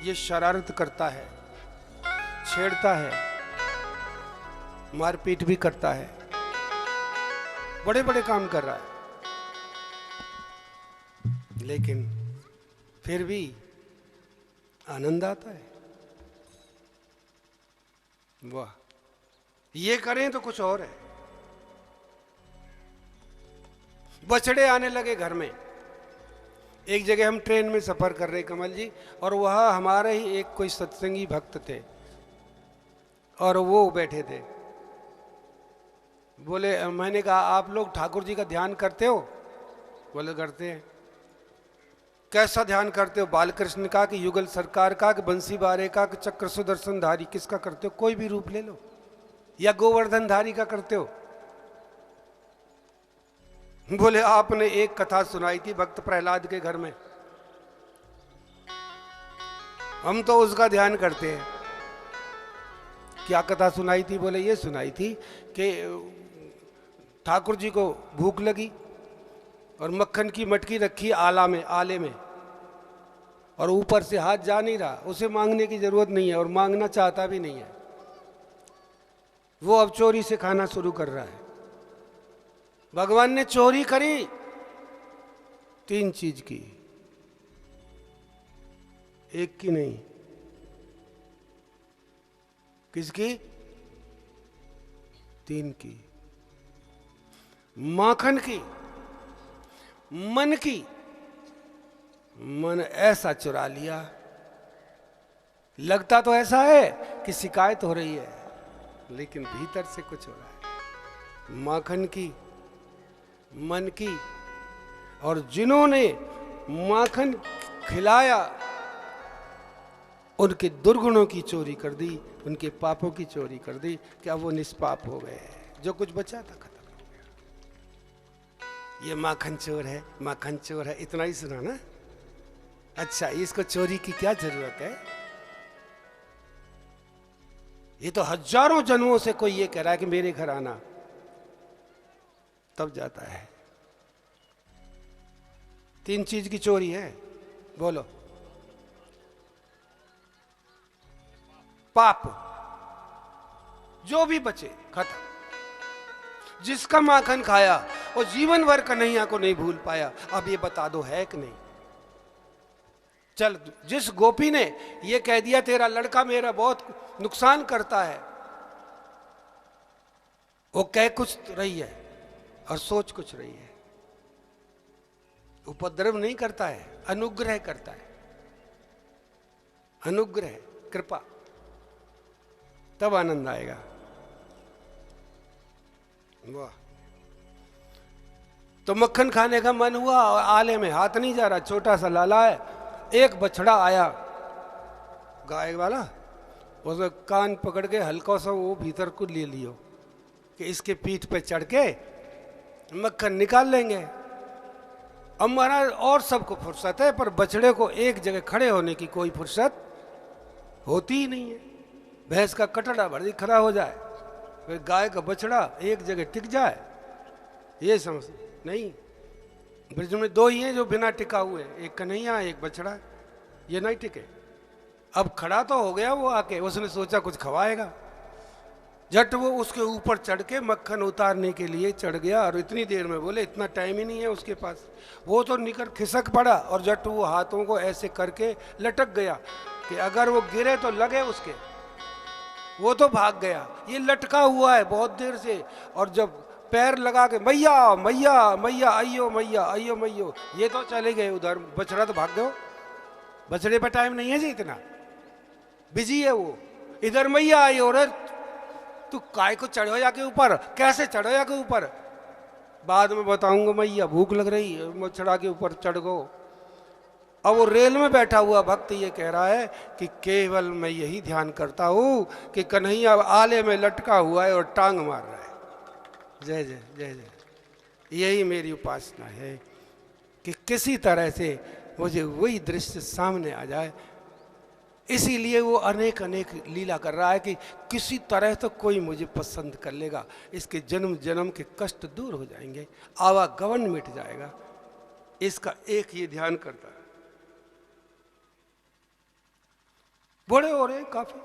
ये शरारत करता है, छेड़ता है, मारपीट भी करता है, बड़े बड़े काम कर रहा है, लेकिन फिर भी आनंद आता है। वाह, ये करें तो कुछ और है। बछड़े आने लगे घर में। एक जगह हम ट्रेन में सफर कर रहे कमल जी, और वह हमारे ही एक कोई सत्संगी भक्त थे, और वो बैठे थे। बोले, मैंने कहा आप लोग ठाकुर जी का ध्यान करते हो? बोले करते हैं। कैसा ध्यान करते हो? बालकृष्ण का, कि युगल सरकार का, कि बंसी बारे का, कि चक्र सुदर्शन धारी, किसका करते हो? कोई भी रूप ले लो। या गोवर्धन धारी का करते हो? बोले आपने एक कथा सुनाई थी भक्त प्रहलाद के घर में, हम तो उसका ध्यान करते हैं। क्या कथा सुनाई थी? बोले ये सुनाई थी कि ठाकुर जी को भूख लगी और मक्खन की मटकी रखी आले में, और ऊपर से हाथ जा नहीं रहा। उसे मांगने की जरूरत नहीं है और मांगना चाहता भी नहीं है। वो अब चोरी से खाना शुरू कर रहा है। भगवान ने चोरी करी 3 चीज की, एक की नहीं। किसकी? 3 की। माखन की, मन की। मन ऐसा चुरा लिया, लगता तो ऐसा है कि शिकायत हो रही है, लेकिन भीतर से कुछ हो रहा है। माखन की, मन की, और जिन्होंने माखन खिलाया उनके दुर्गुणों की चोरी कर दी, उनके पापों की चोरी कर दी, कि अब वो निष्पाप हो गए। जो कुछ बचा था खत्म हो गया। ये माखन चोर है, माखन चोर है, इतना ही सुना ना? अच्छा, इसको चोरी की क्या जरूरत है? ये तो हजारों जन्मों से कोई ये कह रहा है कि मेरे घर आना, तब जाता है। 3 चीज की चोरी है, बोलो। पाप, जो भी बचे खत्म। जिसका माखन खाया और जीवन भर कन्हैया को नहीं भूल पाया, अब ये बता दो है कि नहीं? चल, जिस गोपी ने ये कह दिया तेरा लड़का मेरा बहुत नुकसान करता है, वो कह कुछ रही है और सोच कुछ रही है। उपद्रव नहीं करता है, अनुग्रह करता है। अनुग्रह, कृपा, तब आनंद आएगा। वाह। तो मक्खन खाने का मन हुआ और आले में हाथ नहीं जा रहा, छोटा सा लाला है। एक बछड़ा आया गाय वाला, उसने कान पकड़ के हल्का सा वो भीतर को ले लियो कि इसके पीठ पे चढ़ के मक्खन निकाल लेंगे। अब महाराज और सबको फुर्सत है, पर बछड़े को एक जगह खड़े होने की कोई फुर्सत होती ही नहीं है। भैंस का कटड़ा भर खड़ा हो जाए, फिर गाय का बछड़ा एक जगह टिक जाए, ये समझ नहीं। ब्रिज में 2 ही हैं जो बिना टिका हुए, एक कन्हैया एक बछड़ा, ये नहीं टिके। अब खड़ा तो हो गया वो आके, उसने सोचा कुछ खवाएगा, झट वो उसके ऊपर चढ़ के मक्खन उतारने के लिए चढ़ गया। और इतनी देर में, बोले इतना टाइम ही नहीं है उसके पास, वो तो निकल खिसक पड़ा और झट वो हाथों को ऐसे करके लटक गया कि अगर वो गिरे तो लगे उसके। वो तो भाग गया, ये लटका हुआ है बहुत देर से, और जब पैर लगा के मैया मैया मैया अयो मैया अयो मैयो, ये तो चले गए उधर। बछड़ा तो भाग गयो, बछड़े पर टाइम नहीं है जी, इतना बिजी है वो। इधर मैया आई, और तू काय को चढ़ो जाके ऊपर, कैसे चढ़ो जाके ऊपर, बाद में बताऊंगा मैया, भूख लग रही, बछड़ा के ऊपर चढ़ गो। अब वो रेल में बैठा हुआ भक्त ये कह रहा है कि केवल मैं यही ध्यान करता हूं कि कन्हैया आले में लटका हुआ है और टांग मार रहा है। जय जय जय जय। यही मेरी उपासना है कि किसी तरह से मुझे वही दृश्य सामने आ जाए। इसीलिए वो अनेक अनेक लीला कर रहा है कि किसी तरह तो कोई मुझे पसंद कर लेगा, इसके जन्म जन्म के कष्ट दूर हो जाएंगे, आवागमन मिट जाएगा। इसका एक ये ध्यान करता है। बड़े हो रहे हैं काफी।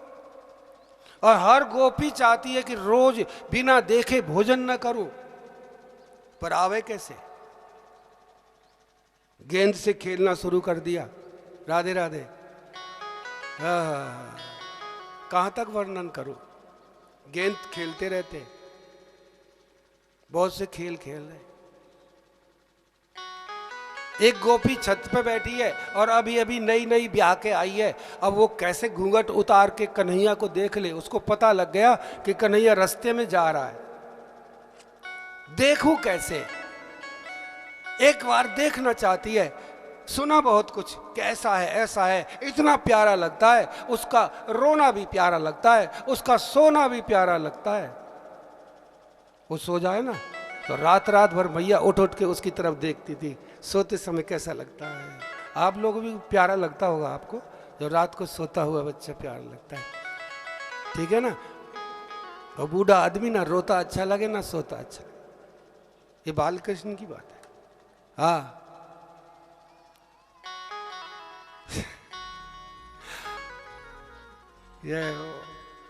और हर गोपी चाहती है कि रोज बिना देखे भोजन न करूं, पर आवे कैसे? गेंद से खेलना शुरू कर दिया। राधे राधे। कहां तक वर्णन करूं? गेंद खेलते रहते, बहुत से खेल खेल रहे। एक गोपी छत पे बैठी है और अभी अभी नई नई ब्याह के आई है। अब वो कैसे घूंघट उतार के कन्हैया को देख ले। उसको पता लग गया कि कन्हैया रास्ते में जा रहा है, देखूं कैसे। एक बार देखना चाहती है, सुना बहुत कुछ, कैसा है ऐसा है, इतना प्यारा लगता है, उसका रोना भी प्यारा लगता है, उसका सोना भी प्यारा लगता है। वो सो जाए ना तो रात रात भर मैया उठ उठ के उसकी तरफ देखती थी, सोते समय कैसा लगता है। आप लोगों भी प्यारा लगता होगा आपको, जो रात को सोता हुआ बच्चा प्यारा लगता है, ठीक है ना। और बूढ़ा आदमी ना रोता अच्छा लगे ना सोता अच्छा। ये बाल कृष्ण की बात है। हाँ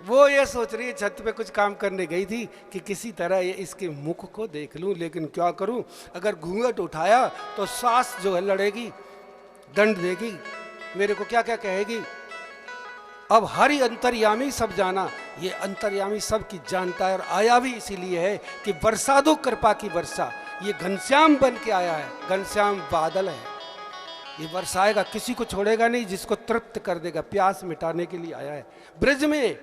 वो ये सोच रही है, छत पे कुछ काम करने गई थी कि किसी तरह ये इसके मुख को देख लूं, लेकिन क्या करूं, अगर घूंघट उठाया तो सास जो है लड़ेगी, दंड देगी, मेरे को क्या क्या कहेगी। अब हरि अंतर्यामी सब जाना, ये अंतर्यामी सब की जानता है और आया भी इसीलिए है कि बरसा दो कृपा की वर्षा। ये घनश्याम बन के आया है, घनश्याम बादल है, ये बरसाएगा, किसी को छोड़ेगा नहीं, जिसको तृप्त कर देगा, प्यास मिटाने के लिए आया है। ब्रज में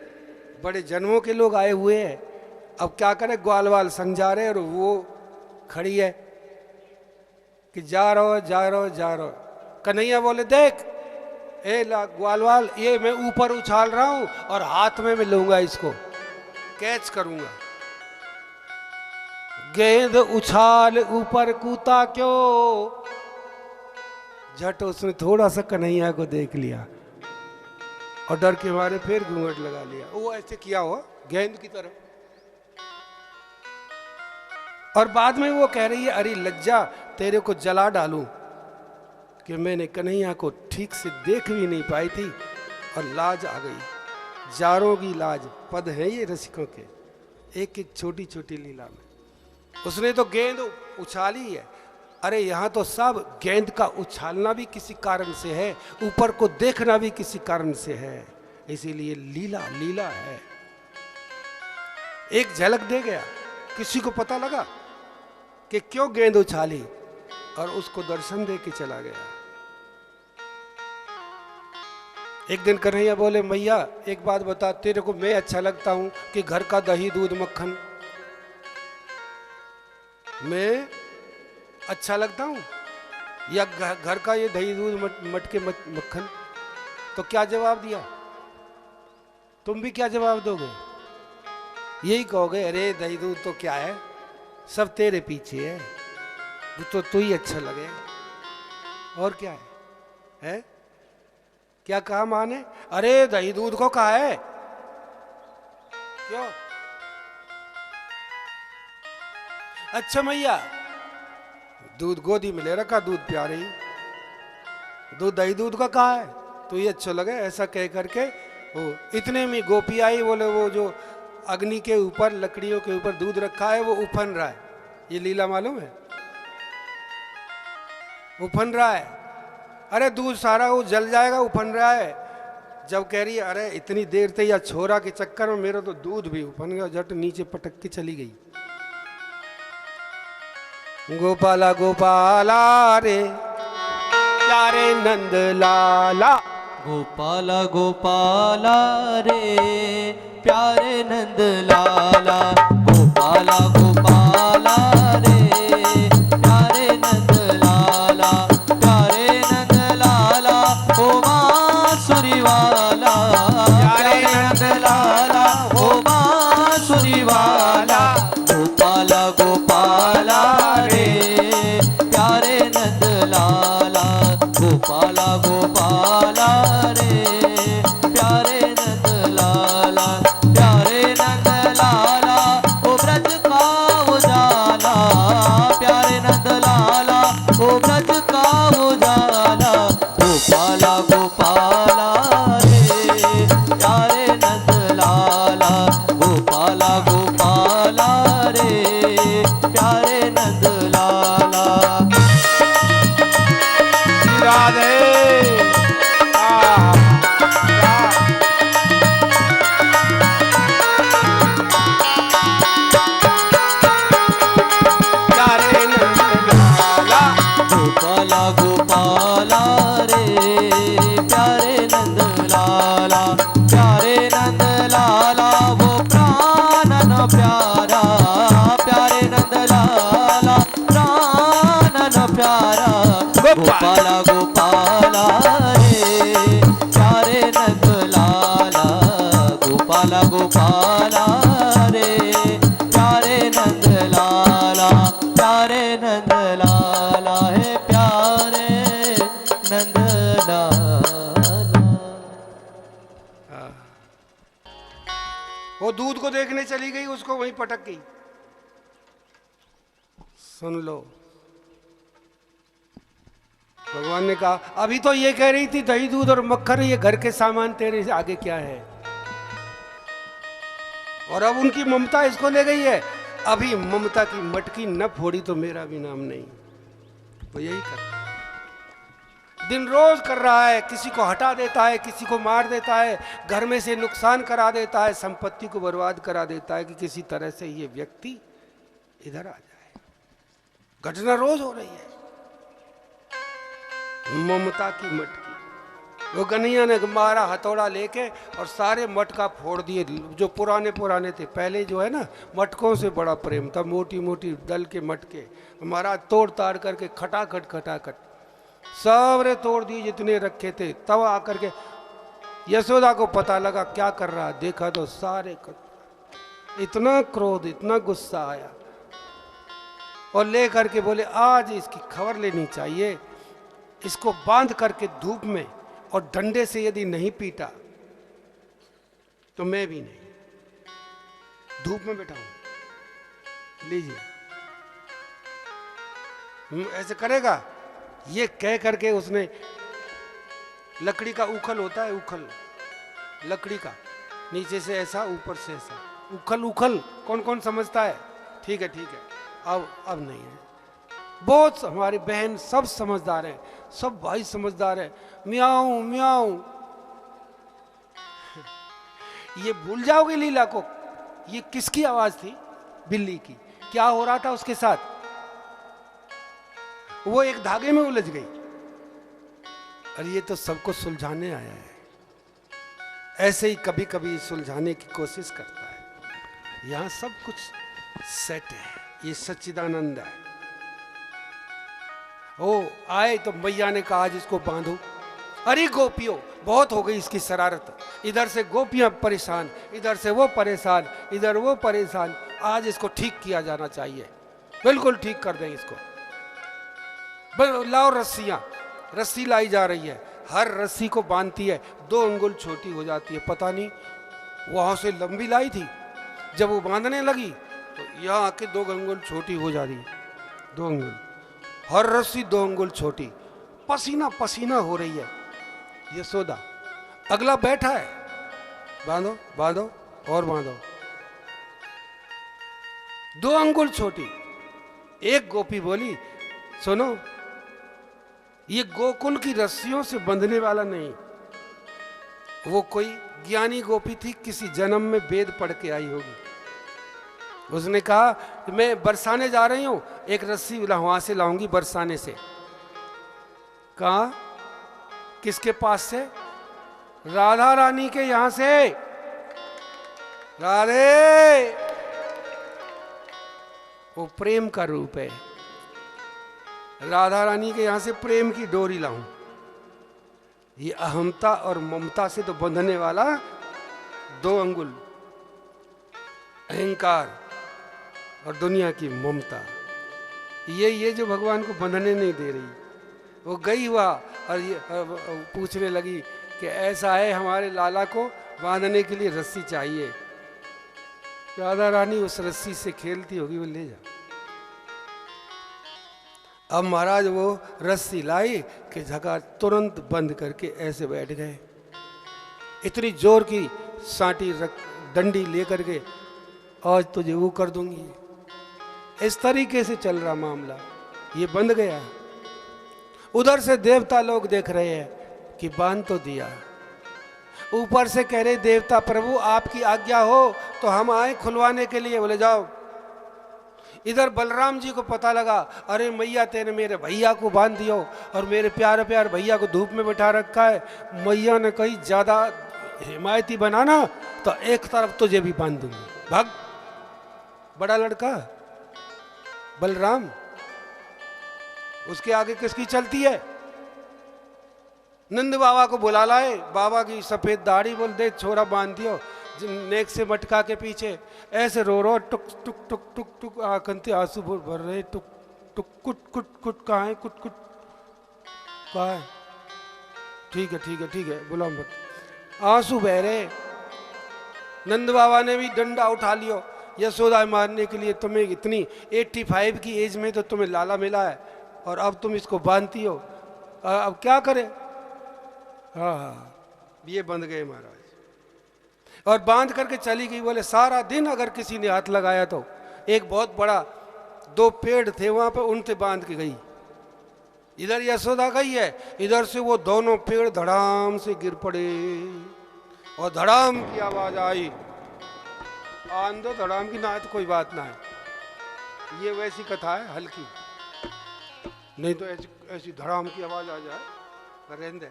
बड़े जन्मों के लोग आए हुए हैं, अब क्या करें, ग्वाल वाल संग जा रहे हैं और वो खड़ी है कि जा रहो जा रहो जा रहो। कन्हैया बोले देख ए ग्वाल वाल, ये मैं ऊपर उछाल रहा हूं और हाथ में मैं लूंगा, इसको कैच करूंगा। गेंद उछाल ऊपर कूता क्यों, झट उसने थोड़ा सा कन्हैया को देख लिया और डर के मारे फिर घूंघट लगा लिया। वो ऐसे किया हुआ गेंद की तरह। और बाद में वो कह रही है, अरे लज्जा, तेरे को जला डालूं कि मैंने कन्हैया को ठीक से देख भी नहीं पाई थी और लाज आ गई। जारों की लाज पद है ये रसिकों के, एक एक छोटी छोटी लीला में। उसने तो गेंद उछाली है, अरे यहाँ तो सब गेंद का उछालना भी किसी कारण से है, ऊपर को देखना भी किसी कारण से है, इसीलिए लीला लीला है। एक झलक दे गया, किसी को पता लगा कि क्यों गेंद उछाली और उसको दर्शन दे के चला गया। एक दिन कन्हैया बोले, मैया एक बात बता, तेरे को मैं अच्छा लगता हूं कि घर का दही दूध मक्खन मैं अच्छा लगता हूं, या घर का ये दही दूध मटके मक्खन? तो क्या जवाब दिया? तुम भी क्या जवाब दोगे? यही कहोगे, अरे दही दूध तो क्या है, सब तेरे पीछे है, तो तू ही अच्छा लगे, और क्या है? क्या कहा मां ने? अरे दही दूध को कहा है क्यों? अच्छा मैया, दूध गोदी में ले रखा, दूध प्या रही, दूध दही दूध का कहा है, तो ये अच्छा लगे, ऐसा कह करके वो इतने में गोपी आई। बोले वो जो अग्नि के ऊपर, लकड़ियों के ऊपर दूध रखा है वो उफन रहा है, ये लीला मालूम है? उफन रहा है, अरे दूध सारा वो जल जाएगा, उफन रहा है। जब कह रही है, अरे इतनी देर से या छोरा के चक्कर में मेरा तो दूध भी उफन गया, झट नीचे पटक के चली गई। गोपाला गोपाला रे प्यारे नंद लाला, गोपाला गोपाला रे प्यारे नंद लाला, गोपाला गोपाला रे प्यारे नंद लाला, प्यारे नंद लाला ओ बांसुरी वाला, प्यारे नंद लाला ओ बांसुरी वाला, गोपाला गोपाला रे प्यारे नंद लाला, गोपाला गोपाला रे प्यारे नंद लाला, प्यारे नंद लाला गोपाला गोपाला रे प्यारे नंद लाला गोपाला गोपाला रे प्यारे नंद लाला है प्यारे नंद लाला। वो दूध को देखने चली गई, उसको वहीं पटक गई। सुन लो, भगवान ने कहा अभी तो ये कह रही थी दही दूध और मक्खन ये घर के सामान, तेरे से आगे क्या है। और अब उनकी ममता इसको ले गई है। अभी ममता की मटकी न फोड़ी तो मेरा भी नाम नहीं। वो यही करता है, दिन रोज कर रहा है। किसी को हटा देता है, किसी को मार देता है, घर में से नुकसान करा देता है, संपत्ति को बर्बाद करा देता है कि किसी तरह से ये व्यक्ति इधर आ जाए। घटना रोज हो रही है। ममता की मटकी। वो गनिया ने मारा हथौड़ा लेके और सारे मटका फोड़ दिए, जो पुराने पुराने थे। पहले जो है ना, मटकों से बड़ा प्रेम था, मोटी मोटी दल के मटके हमारा तोड़ ताड़ करके खटाखट खटाखट सबरे तोड़ दिए जितने रखे थे। तब आकर के यशोदा को पता लगा क्या कर रहा, देखा तो सारे इतना क्रोध, इतना गुस्सा आया और ले करके बोले आज इसकी खबर लेनी चाहिए। इसको बांध करके धूप में और डंडे से यदि नहीं पीटा तो मैं भी नहीं धूप में बैठा हूं। लीजिए, ऐसे करेगा। ये कह करके उसने लकड़ी का उखल होता है, उखल लकड़ी का, नीचे से ऐसा ऊपर से ऐसा उखल। उखल कौन कौन समझता है? ठीक है ठीक है, अब नहीं है। बहुत हमारी बहन सब समझदार है, सब भाई समझदार है। म्याऊं म्याऊं ये भूल जाओगे लीला को। ये किसकी आवाज थी? बिल्ली की। क्या हो रहा था उसके साथ? वो एक धागे में उलझ गई। और ये तो सबको सुलझाने आया है। ऐसे ही कभी कभी सुलझाने की कोशिश करता है। यहां सब कुछ सेट है, ये सच्चिदानंद है। ओ आए तो मैया ने कहा आज इसको बांधो। अरे गोपियों, बहुत हो गई इसकी शरारत। इधर से गोपियां परेशान, इधर से वो परेशान, इधर वो परेशान। आज इसको ठीक किया जाना चाहिए, बिल्कुल ठीक कर दें इसको। लाओ रस्सियां, रस्सी लाई जा रही है। हर रस्सी को बांधती है, 2 अंगुल छोटी हो जाती है। पता नहीं वहां से लंबी लाई थी, जब वो बांधने लगी तो यहाँ आके 2 अंगुल छोटी हो जा रही। 2 अंगुल, हर रस्सी 2 अंगुल छोटी। पसीना पसीना हो रही है यशोदा। अगला बैठा है, बांधो बांधो और बांधो। 2 अंगुल छोटी। एक गोपी बोली सुनो, ये गोकुल की रस्सियों से बंधने वाला नहीं। वो कोई ज्ञानी गोपी थी, किसी जन्म में वेद पढ़ के आई होगी। उसने कहा कि मैं बरसाने जा रही हूं, एक रस्सी वहां से लाऊंगी बरसाने से। कहा? किसके पास से? राधा रानी के यहां से। राधे, वो प्रेम का रूप है। राधा रानी के यहां से प्रेम की डोरी लाऊं। ये अहमता और ममता से तो बंधने वाला 2 अंगुल अहंकार और दुनिया की ममता, ये जो भगवान को बंधने नहीं दे रही। वो गई हुआ और ये पूछने लगी कि ऐसा है, हमारे लाला को बांधने के लिए रस्सी चाहिए। राधा रानी उस रस्सी से खेलती होगी, वो ले जा। अब महाराज वो रस्सी लाई कि जगह तुरंत बंद करके ऐसे बैठ गए। इतनी जोर की सांटी डंडी लेकर के आज तुझे वो कर दूंगी। इस तरीके से चल रहा मामला, ये बंद गया। उधर से देवता लोग देख रहे हैं कि बांध तो दिया। ऊपर से कह रहे देवता प्रभु आपकी आज्ञा हो तो हम आए खुलवाने के लिए। बोले जाओ। इधर बलराम जी को पता लगा, अरे मैया तेने मेरे भैया को बांध दियो और मेरे प्यारे प्यारे भैया को धूप में बैठा रखा है। मैया ने कही ज्यादा हिमायती बनाना तो एक तरफ तुझे भी बांध दूंगी। भाग। बड़ा लड़का बलराम, उसके आगे किसकी चलती है? नंद बाबा को बुला लाए, बाबा की सफेद दाढ़ी, बोल दे छोरा बांध दियो नेक से मटका के पीछे, ऐसे रो रो टुक टुक टुक टुक टुक आंखों आंसू भर रहे, टुक टुक कुट कुट कुट, कहाँ है कुट कुट, कहाँ है, ठीक है ठीक है ठीक है बुलाओ मत, आंसू बह रहे। नंद बाबा ने भी डंडा उठा लियो, यशोदा मारने के लिए, तुम्हें इतनी 85 की एज में तो तुम्हें लाला मिला है और अब तुम इसको बांधती हो, अब क्या करे। हाँ हाँ ये बंध गए महाराज, और बांध करके चली गई। बोले सारा दिन अगर किसी ने हाथ लगाया तो, एक बहुत बड़ा 2 पेड़ थे वहां पर, उनसे बांध के गई। इधर यशोदा गई है, इधर से वो दोनों पेड़ धड़ाम से गिर पड़े और धड़ाम की आवाज आई। आंदो धड़ाम की ना है तो कोई बात ना है, ये वैसी कथा है हल्की, नहीं तो ऐसी धड़ाम की आवाज आ जाए, रहने।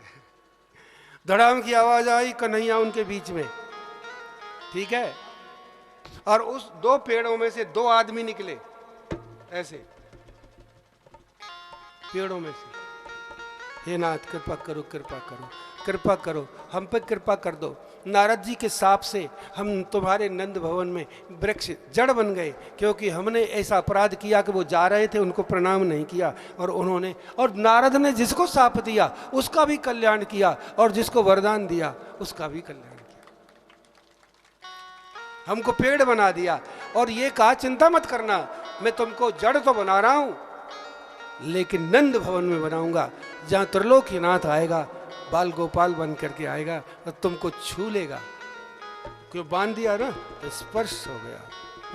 धड़ाम की आवाज आई, कन्हैया उनके बीच में, ठीक है, और उस 2 पेड़ों में से 2 आदमी निकले, ऐसे पेड़ों में से। हे नाथ कृपा करो कृपा करो कृपा करो, हम पे कृपा कर दो। नारद जी के शाप से हम तुम्हारे नंद भवन में वृक्ष जड़ बन गए, क्योंकि हमने ऐसा अपराध किया कि वो जा रहे थे, उनको प्रणाम नहीं किया, और उन्होंने, और नारद ने जिसको शाप दिया उसका भी कल्याण किया, और जिसको वरदान दिया उसका भी कल्याण किया, हमको पेड़ बना दिया, और ये कहा चिंता मत करना, मैं तुमको जड़ तो बना रहा हूं, लेकिन नंद भवन में बनाऊंगा, जहां त्रिलोकीनाथ आएगा, बाल गोपाल बन करके आएगा और तुमको छू लेगा। क्यों बांध दिया ना, तो स्पर्श हो गया,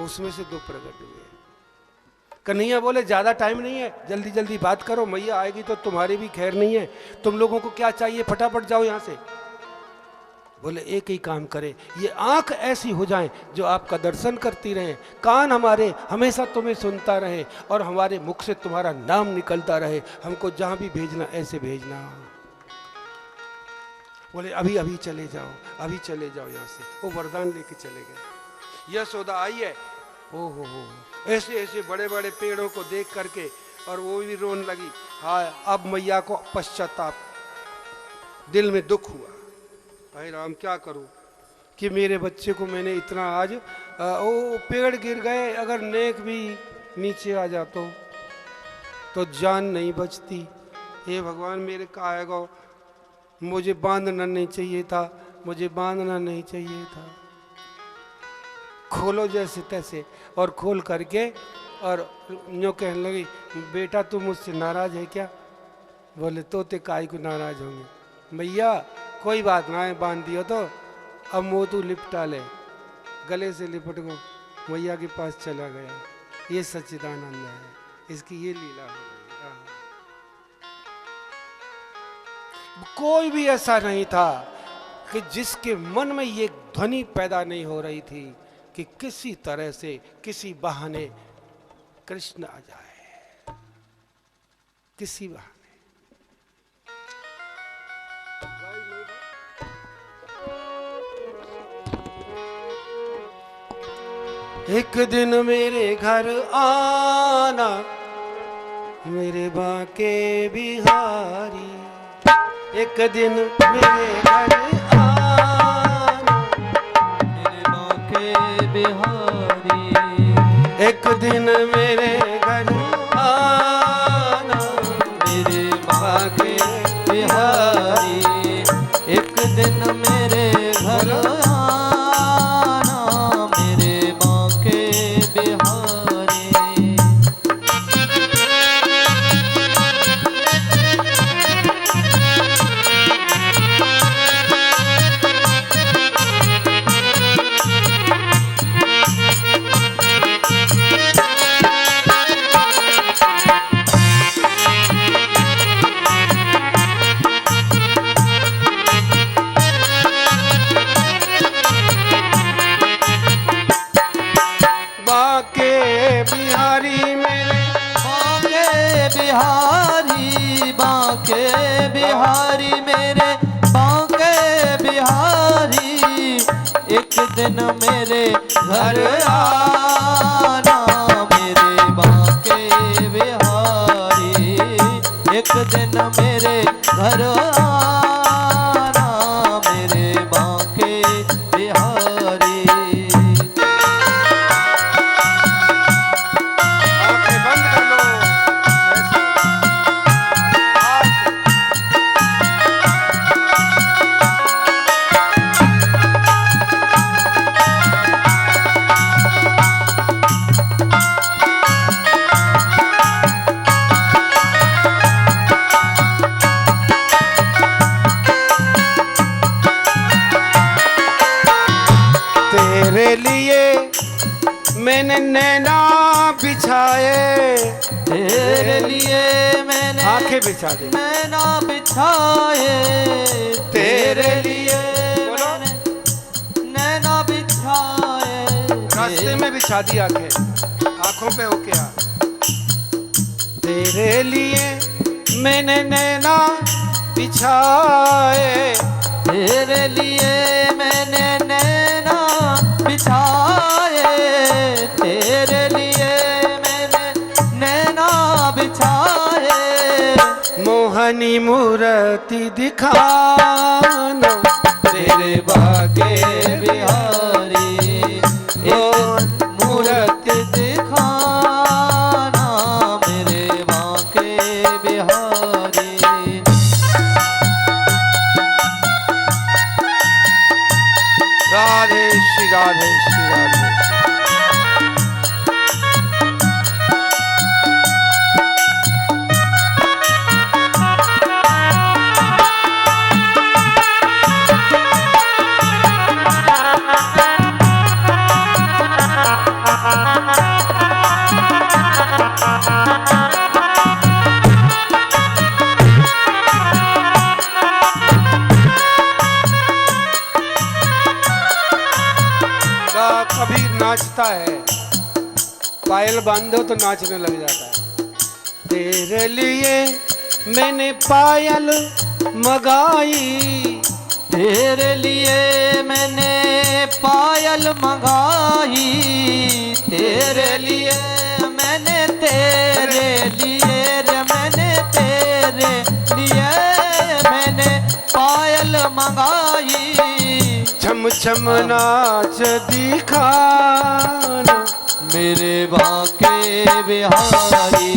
उसमें से 2 प्रकट हुए। कन्हैया बोले ज्यादा टाइम नहीं है, जल्दी जल्दी बात करो, मैया आएगी तो तुम्हारी भी खैर नहीं है, तुम लोगों को क्या चाहिए, फटाफट जाओ यहां से। बोले एक ही काम करे, ये आंख ऐसी हो जाए जो आपका दर्शन करती रहे, कान हमारे हमेशा तुम्हें सुनता रहे, और हमारे मुख से तुम्हारा नाम निकलता रहे, हमको जहां भी भेजना ऐसे भेजना। बोले अभी अभी चले जाओ, अभी चले जाओ यहाँ से। वो वरदान लेके चले गए। यशोदा आई है, ओ हो, ऐसे ऐसे बड़े बड़े पेड़ों को देख करके, और वो भी रोने लगी। हाँ अब मैया को पश्चाताप, दिल में दुख हुआ, भाई राम क्या करूं कि मेरे बच्चे को मैंने इतना आज, ओ पेड़ गिर गए, अगर नेक भी नीचे आ जाता तो जान नहीं बचती। हे भगवान मेरे काहे गो, मुझे बांधना नहीं चाहिए था, मुझे बांधना नहीं चाहिए था। खोलो जैसे तैसे, और खोल करके, और यूँ कहने लगी, बेटा तू मुझसे नाराज है क्या? बोले तोते काय को नाराज होंगे, मैया कोई बात ना है, बांध दियो तो अब मुँह तू लिपटा ले। गले से लिपट गो, मैया के पास चला गया। ये सच्चिदानंद है, इसकी ये लीला है। कोई भी ऐसा नहीं था कि जिसके मन में ये ध्वनि पैदा नहीं हो रही थी कि किसी तरह से, किसी बहाने कृष्ण आ जाए, किसी बहाने। एक दिन मेरे घर आना मेरे बांके बिहारी, एक दिन मेरे घर आना मेरे बांके बिहारी, एक दिन मेरे घर आना मेरे बांके बिहारी, एक दिन मेरे घर आना मेरे बांके बिहारी। बांके बिहारी मेरे, बांके बिहारी, बांके बिहारी मेरे बांके बिहारी, एक दिन मेरे घर आना मेरे बांके बिहारी, एक दिन मेरे घर आना तेरे लिए मैंने नैना बिछाए, तेरे लिए मैंने आंखें बिछा दे, नैना बिछाए, तेरे लिए बोलो। मैंने नैना बिछाए, रास्ते में बिछा दी आंखें, आंखों पे होके आ। तेरे लिए मैंने नैना बिछाए, तेरे लिए मैंने नैना बिछाए, तेरे लिए मैंने नैना बिछाए, मोहनी मूर्ति दिखाना तेरे बागे बिहारी, एक मूर्ति दिखाना मेरे बागे बिहारी। राधे श्री राधे श्री राधे। कभी नाचता है, पायल बांधो तो नाचने लग जाता है। तेरे लिए मैंने पायल मंगाई, तेरे लिए मैंने पायल मंगाई, तेरे लिए मैंने तेरे लिए रे मैंने तेरे लिए मैंने पायल मंगाई, छम छम नाच दिखाना मेरे बाके बिहारी,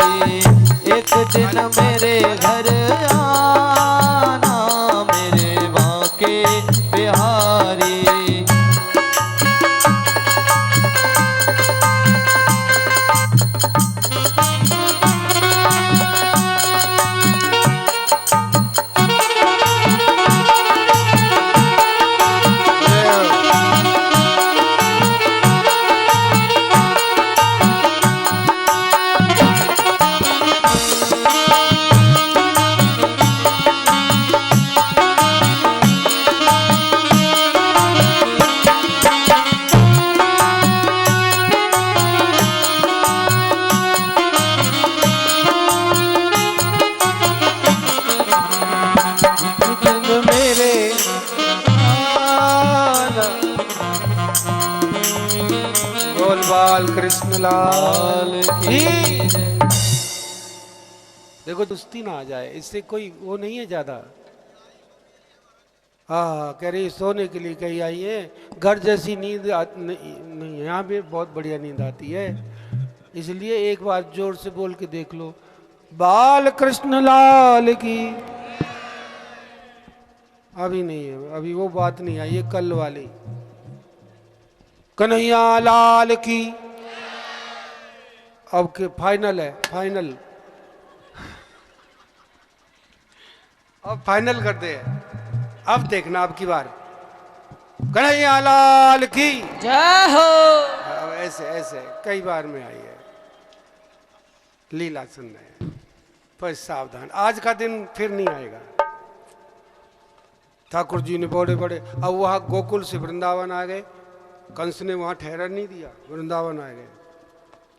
एक दिन मेरे घर आना मेरे बाके बिहारी। बाल कृष्ण लाल की। देखो दुस्ती ना आ जाए, इससे कोई वो नहीं है ज्यादा। हाँ कह रही सोने के लिए कहीं आई है, घर जैसी नींद नहीं, यहाँ भी बहुत बढ़िया नींद आती है। इसलिए एक बार जोर से बोल के देख लो, बाल कृष्ण लाल की। अभी नहीं है, अभी वो बात नहीं आई, ये कल वाली। कन्हैया लाल की। अब के फाइनल है, फाइनल। अब फाइनल कर दे, अब देखना अब की बार। कन्हैया लाल की जय हो। अब ऐसे ऐसे कई बार में आई है, लीला सुनना है, पर सावधान, आज का दिन फिर नहीं आएगा। ठाकुर जी ने बड़े बड़े, अब वहां गोकुल से वृंदावन आ गए, कंस ने वहां ठहरन नहीं दिया, वृंदावन आ गए।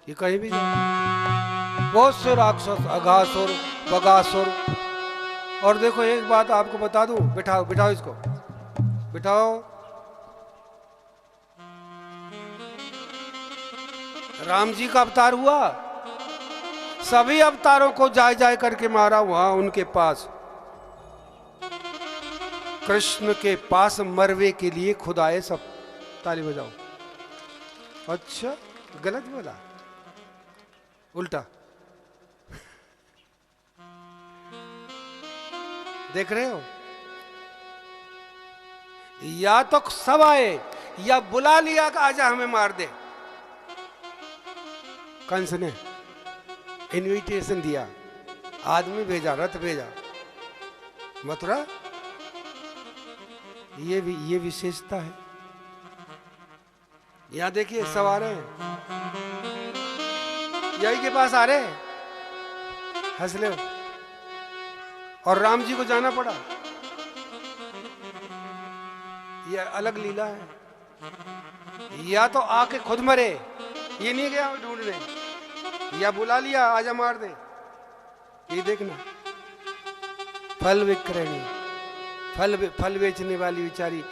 ये कहीं भी जाए, बहुत से राक्षस, अघासुर, बगासुर। और देखो एक बात आपको बता दूं, बिठाओ बिठाओ इसको, बिठाओ। राम जी का अवतार हुआ, सभी अवतारों को जाए जाए करके मारा वहां उनके पास। कृष्ण के पास मरवे के लिए खुद आए सब। ताली बजाओ। अच्छा गलत बोला, उल्टा। देख रहे हो, या तो सब आए या बुला लिया कि आजा हमें मार दे। कंस ने इनविटेशन दिया, आदमी भेजा, रथ भेजा, मथुरा। ये विशेषता है, यहां देखिए सब आ रहे हैं, यही के पास आ रहे हैं, हंस ले। और राम जी को जाना पड़ा, यह अलग लीला है। या तो आके खुद मरे, ये नहीं गया ढूंढने, या बुला लिया आजा मार दे। ये देखना, फल विक्रयणी, फल बेचने वाली बेचारी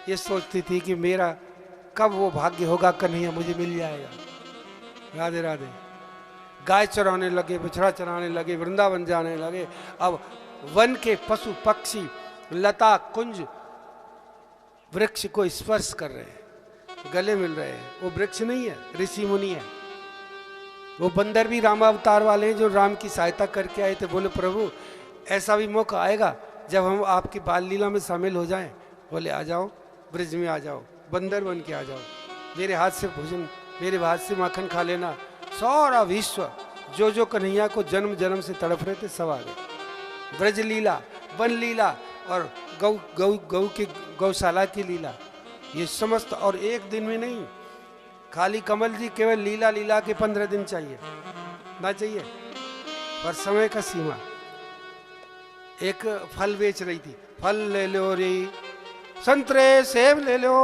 ये सोचती थी कि मेरा कब वो भाग्य होगा, कन्हैया मुझे मिल जाएगा। राधे राधे। गाय चराने लगे, बछड़ा चराने लगे, वृंदावन जाने लगे। अब वन के पशु पक्षी, लता कुंज, वृक्ष को स्पर्श कर रहे हैं, गले मिल रहे हैं। वो वृक्ष नहीं है, ऋषि मुनि है। वो बंदर भी रामावतार वाले हैं जो राम की सहायता करके आए थे। बोले प्रभु ऐसा भी मौका आएगा जब हम आपकी बाल लीला में शामिल हो जाएं। बोले आ जाओ, ब्रिज में आ जाओ, बंदर बन के आ जाओ, मेरे हाथ से भोजन, मेरे हाथ से माखन खा लेना। सारा विश्व जो जो कन्हैया को जन्म जन्म से तड़प रहे थे सब आ गए। ब्रज लीला, वन लीला और गौ गौ गौ की गौशाला की लीला, ये समस्त। और एक दिन में नहीं, खाली कमल जी केवल लीला लीला के 15 दिन चाहिए ना चाहिए, पर समय का सीमा। एक फल बेच रही थी, फल ले लो रे, संतरे सेब ले लो।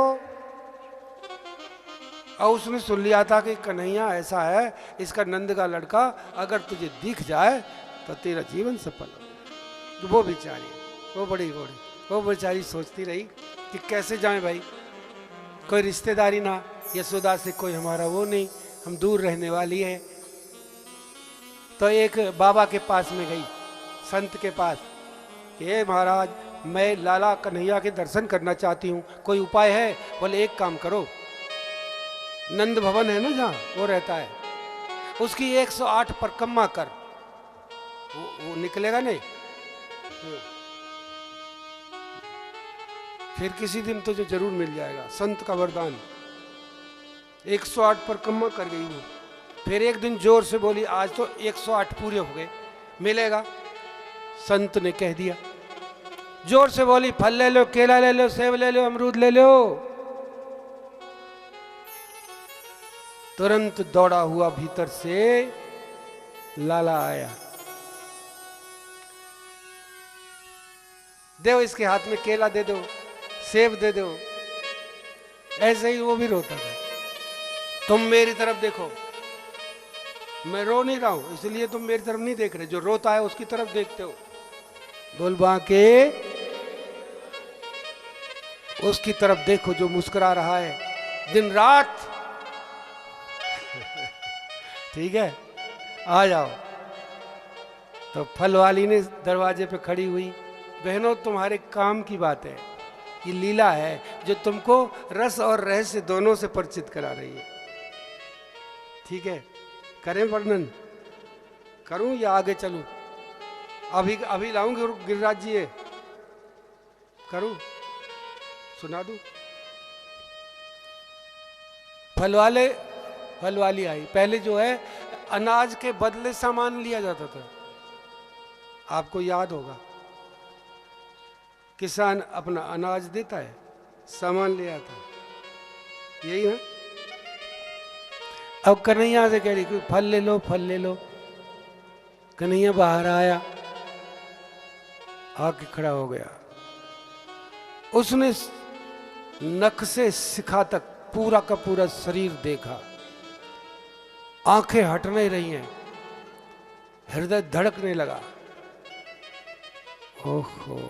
और उसने सुन लिया था कि कन्हैया ऐसा है, इसका नंद का लड़का, अगर तुझे दिख जाए तो तेरा जीवन सफल हो जाए। तो वो बेचारी, वो बड़ी घोड़ी, वो बेचारी सोचती रही कि कैसे जाएं भाई, कोई रिश्तेदारी ना, यशोदा से कोई हमारा वो नहीं, हम दूर रहने वाली है। तो एक बाबा के पास में गई, संत के पास, कि हे महाराज मैं लाला कन्हैया के दर्शन करना चाहती हूँ, कोई उपाय है? बोले एक काम करो, नंद भवन है ना जहाँ वो रहता है, उसकी 108 परिक्रमा कर, वो निकलेगा नहीं। फिर किसी दिन तुझे जरूर मिल जाएगा, संत का वरदान। 108 परिक्रमा कर गई वो। फिर एक दिन जोर से बोली आज तो 108 पूरे हो गए, मिलेगा। संत ने कह दिया, जोर से बोली फल ले लो, केला ले लो, सेब ले लो, अमरूद ले लो। तुरंत दौड़ा हुआ भीतर से लाला आया, दो इसके हाथ में, केला दे दो, सेब दे दो। ऐसे ही वो भी रोता था। तुम मेरी तरफ देखो, मैं रो नहीं रहा हूं इसलिए तुम मेरी तरफ नहीं देख रहे, जो रोता है उसकी तरफ देखते हो। बोल बांके उसकी तरफ देखो जो मुस्कुरा रहा है दिन रात। ठीक है, आ जाओ। तो फल वाली ने दरवाजे पे खड़ी हुई, बहनों तुम्हारे काम की बात है, ये लीला है जो तुमको रस और रहस्य दोनों से परिचित करा रही है। ठीक है, करें वर्णन, करूं या आगे चलूं? अभी लाऊं गिरिराज जी, ये करूं, सुना दूं? फल वाली आई। पहले जो है अनाज के बदले सामान लिया जाता था, आपको याद होगा। किसान अपना अनाज देता है, सामान ले आता है, यही है। अब कन्हैया से कह रही कोई फल ले लो, फल ले लो। कन्हैया बाहर आया, आके खड़ा हो गया। उसने नख से शिखा तक पूरा का पूरा शरीर देखा, आंखें हट नहीं रही हैं, हृदय धड़कने लगा। ओहो,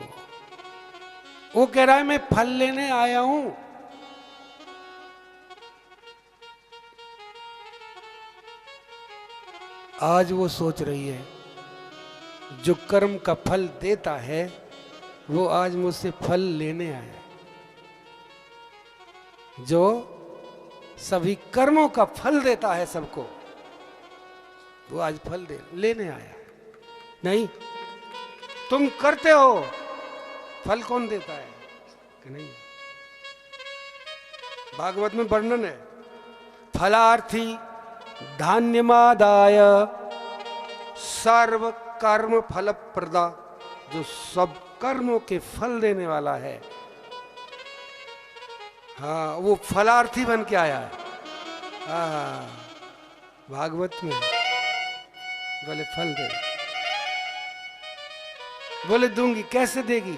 वो कह रहा है मैं फल लेने आया हूं। आज वो सोच रही है जो कर्म का फल देता है वो आज मुझसे फल लेने आया, जो सभी कर्मों का फल देता है सबको, वो आज फल लेने आया। नहीं, तुम करते हो, फल कौन देता है? कि नहीं। भागवत में वर्णन है, फलार्थी धान्यमादाय सर्व कर्म फल प्रदा, जो सब कर्मों के फल देने वाला है। हाँ, वो फलार्थी बन के आया है। हाँ, भागवत में बोले फल दे, बोले दूंगी। कैसे देगी,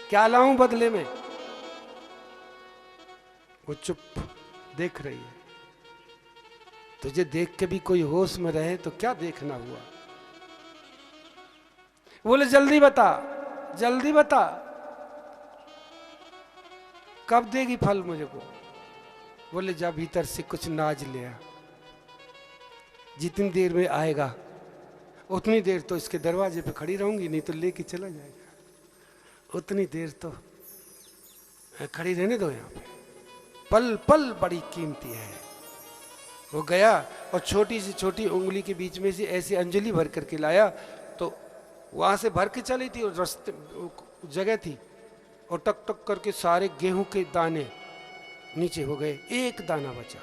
क्या लाऊं बदले में? वो चुप देख रही है। तुझे देख के भी कोई होश में रहे तो क्या देखना हुआ? बोले जल्दी बता, जल्दी बता, कब देगी फल मुझे को? बोले जा भीतर से कुछ नाज ले आ, जितनी देर में आएगा उतनी देर तो इसके दरवाजे पे खड़ी रहूंगी, नहीं तो लेके चला जाएगा। उतनी देर तो खड़ी रहने दो यहाँ पे, पल पल बड़ी कीमती है। वो गया और छोटी सी छोटी उंगली के बीच में से ऐसे अंजलि भर करके लाया, तो वहां से भर के चली थी और रास्ते जगह थी, और टक टक करके सारे गेहूं के दाने नीचे हो गए, एक दाना बचा।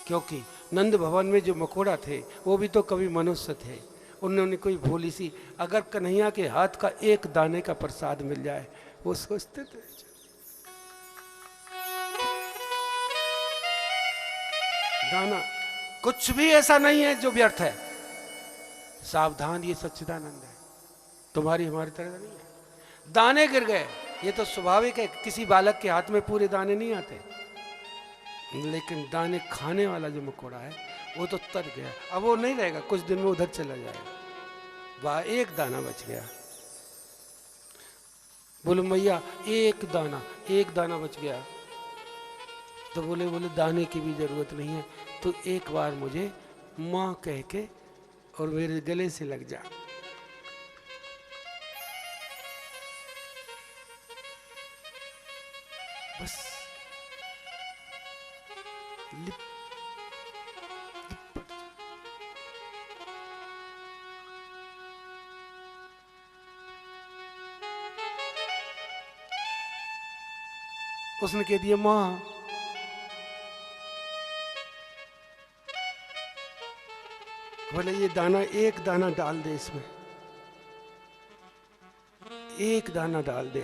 क्योंकि नंद भवन में जो मकोड़ा थे वो भी तो कभी मनुष्य थे। उन्होंने कोई भोली सी, अगर कन्हैया के हाथ का एक दाने का प्रसाद मिल जाए, वो सोचते थे। दाना कुछ भी ऐसा नहीं है जो व्यर्थ है। सावधान, ये सच्चिदानंद है, तुम्हारी हमारी तरह नहीं है। दाने गिर गए, ये तो स्वाभाविक है, किसी बालक के हाथ में पूरे दाने नहीं आते, लेकिन दाने खाने वाला जो मकोड़ा है वो तो तर गया। अब वो नहीं रहेगा, कुछ दिन में उधर चला जाएगा। वाह, एक दाना बच गया। बोलो मैया एक दाना बच गया। तो बोले दाने की भी जरूरत नहीं है, तो एक बार मुझे माँ कह के और मेरे गले से लग जा। बस लिप उसने कह दिया माँ, बोले ये दाना, एक दाना डाल दे इसमें, एक दाना डाल दे।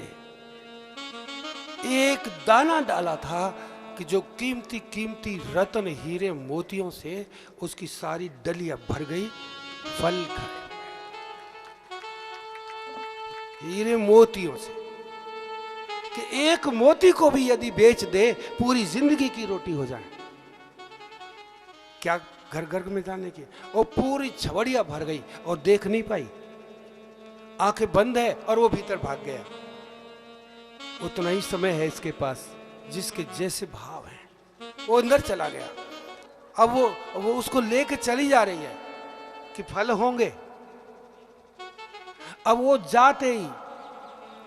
एक दाना डाला था कि जो कीमती कीमती रत्न हीरे मोतियों से उसकी सारी डलियां भर गई, फल खाए हीरे मोतियों से, कि एक मोती को भी यदि बेच दे पूरी जिंदगी की रोटी हो जाए। क्या घर घर में जाने की, और पूरी छवड़िया भर गई और देख नहीं पाई, आंखें बंद है और वो भीतर भाग गया। उतना ही समय है इसके पास जिसके जैसे भाव हैं, वो अंदर चला गया। अब वो उसको लेके चली जा रही है कि फल होंगे। अब वो जाते ही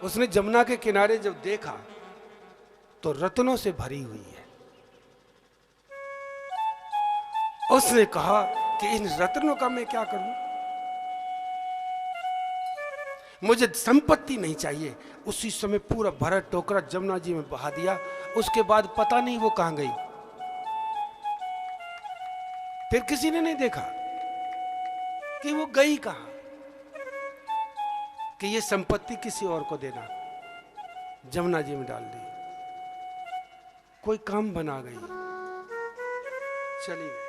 उसने जमुना के किनारे जब देखा तो रत्नों से भरी हुई है। उसने कहा कि इन रत्नों का मैं क्या करूं, मुझे संपत्ति नहीं चाहिए। उसी समय पूरा भरा टोकरा जमुना जी में बहा दिया। उसके बाद पता नहीं वो कहां गई, फिर किसी ने नहीं देखा कि वो गई कहां, कि ये संपत्ति किसी और को देना, जमुना जी में डाल दी। कोई काम बना गई, चली गई।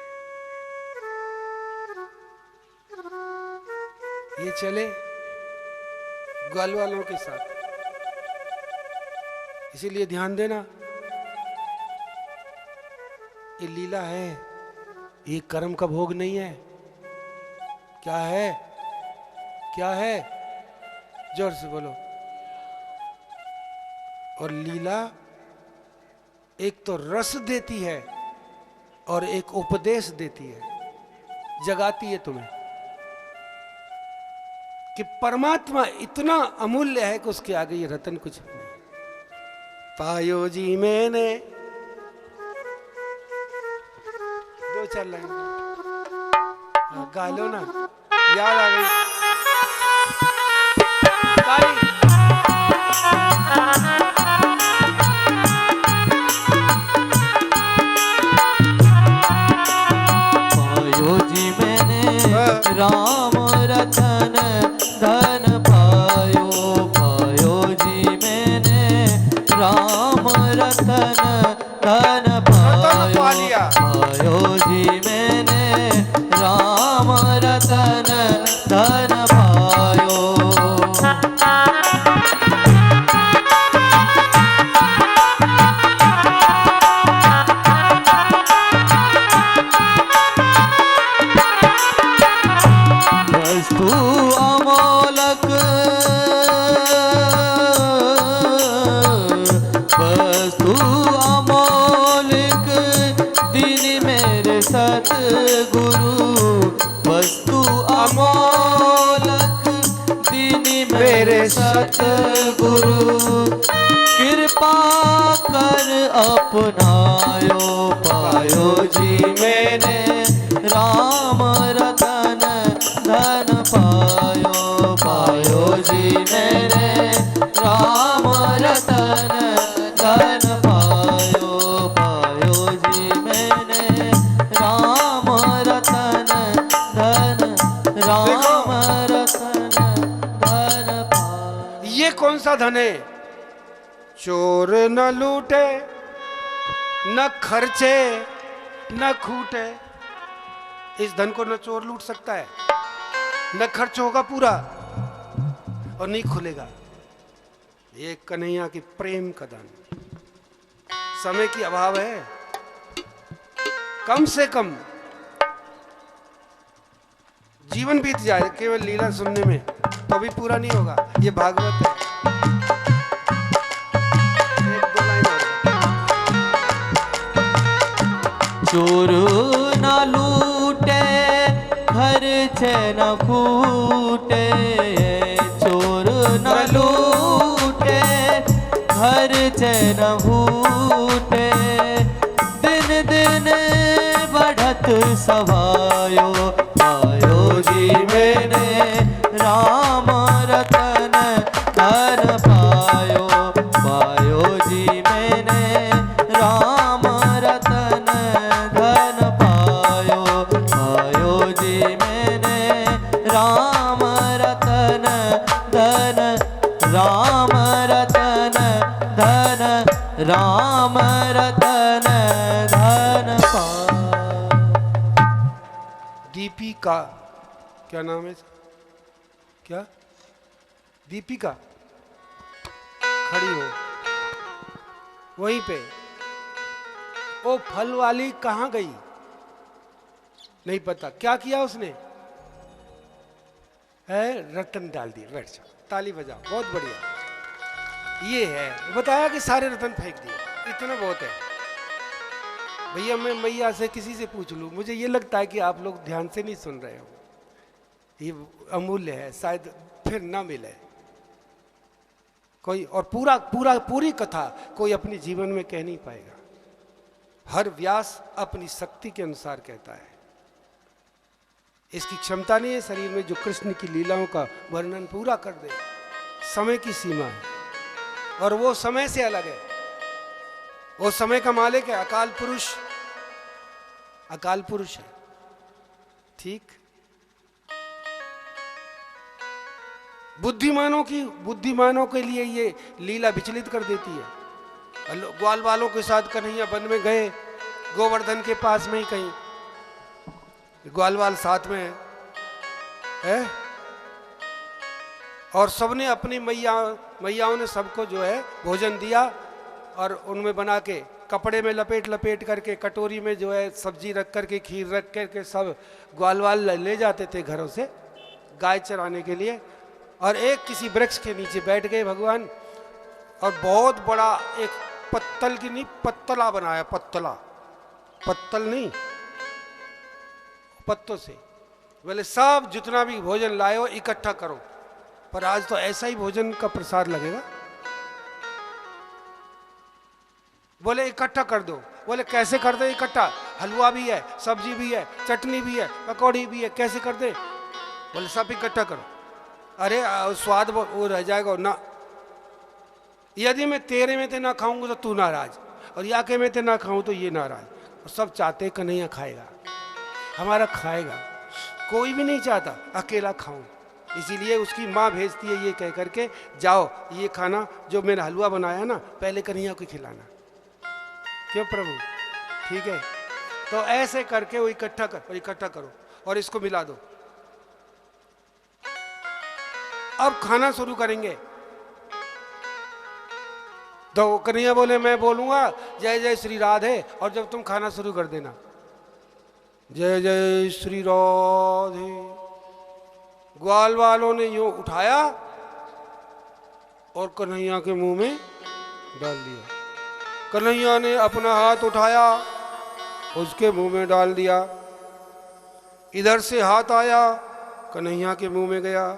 ये चले ग्वाल वालों के साथ। इसीलिए ध्यान देना, ये लीला है, ये कर्म का भोग नहीं है। क्या है, क्या है, जोर से बोलो। और लीला एक तो रस देती है और एक उपदेश देती है, जगाती है तुम्हें कि परमात्मा इतना अमूल्य है कि उसके आगे ये रतन कुछ नहीं। पायो जी मैंने, दो चार लाइन गा लो ना, याद आ गई। पायो जी मैंने राम रतन धन पायो, पायो जी मैंने राम रतन धन पायो। कृपा कर अपनायो पायो जी मैंने राम रतन धन पायो पायो जी मैंने राम रतन धन पायो पायो जी मैंने राम रतन धन राम रतन धन पायो। ये कौन सा धन है? चोर न लूटे न खर्चे न खूटे। इस धन को न चोर लूट सकता है, न खर्च होगा पूरा और नहीं खुलेगा। ये कन्हैया की प्रेम का धन। समय की अभाव है, कम से कम जीवन बीत जाए केवल लीला सुनने में तो भी पूरा नहीं होगा। ये भागवत है। चोर न लूटे खर्च न फूटे, चोर न लूटे खर्च न फूटे, दिन दिन बढ़त सवायो पायो जी मैंने राम रतन धन पायो पायो जी मैंने राम रतन धन पायो पायो जी मैंने राम रतन धन राम रतन धन राम रतन धन पायो। दीपिका, क्या नाम है? क्या? दीपिका खड़ी हो वहीं पे। वो फल वाली कहाँ गई नहीं पता। क्या किया उसने? है रतन डाल दिए। बैठ जाओ, ताली बजाओ, बहुत बढ़िया। ये है, बताया कि सारे रतन फेंक दिए। इतना बहुत है भैया। मैं मैया से किसी से पूछ लूँ, मुझे ये लगता है कि आप लोग ध्यान से नहीं सुन रहे हो। ये अमूल्य है, शायद फिर ना मिले कोई। और पूरी कथा कोई अपने जीवन में कह नहीं पाएगा। हर व्यास अपनी शक्ति के अनुसार कहता है। इसकी क्षमता नहीं है शरीर में जो कृष्ण की लीलाओं का वर्णन पूरा कर दे। समय की सीमा है और वो समय से अलग है। वो समय का मालिक है, अकाल पुरुष। अकाल पुरुष है, ठीक। बुद्धिमानों के लिए ये लीला विचलित कर देती है। ग्वाल वालों के साथ कन्हैया वन में गए, गोवर्धन के पास में ही कहीं। ग्वाल वाल साथ में है और सबने अपनी मैयाओं ने सबको जो है भोजन दिया और उनमें बना के कपड़े में लपेट करके कटोरी में जो है सब्जी रख करके खीर रख करके सब ग्वाल वाल ले जाते थे घरों से गाय चराने के लिए। और एक किसी वृक्ष के नीचे बैठ गए भगवान और बहुत बड़ा एक पत्तल की नहीं पत्तला बनाया। पत्तल नहीं, पत्तों से। बोले सब जितना भी भोजन लाए हो इकट्ठा करो, पर आज तो ऐसा ही भोजन का प्रसाद लगेगा। बोले इकट्ठा कर दो। बोले कैसे कर दे इकट्ठा? हलवा भी है, सब्जी भी है, चटनी भी है, पकौड़ी भी है, कैसे कर दे? बोले सब इकट्ठा करो। अरे स्वाद वो रह जाएगा ना। यदि मैं तेरे में ते ना खाऊंगा तो तू नाराज, और या के में ते ना खाऊं तो ये नाराज। और सब चाहते कन्हैया खाएगा, हमारा खाएगा। कोई भी नहीं चाहता अकेला खाऊं। इसीलिए उसकी माँ भेजती है ये कह करके, जाओ ये खाना जो मैंने हलवा बनाया ना पहले कन्हैया को खिलाना। क्यों प्रभु? ठीक है। तो ऐसे करके वो इकट्ठा करो और इसको मिला दो। अब खाना शुरू करेंगे। तो कन्हैया बोले मैं बोलूंगा जय जय श्री राधे और जब तुम खाना शुरू कर देना। जय जय श्री राधे। ग्वाल वालों ने यूं उठाया और कन्हैया के मुंह में डाल दिया। कन्हैया ने अपना हाथ उठाया, उसके मुंह में डाल दिया। इधर से हाथ आया, कन्हैया के मुंह में गया।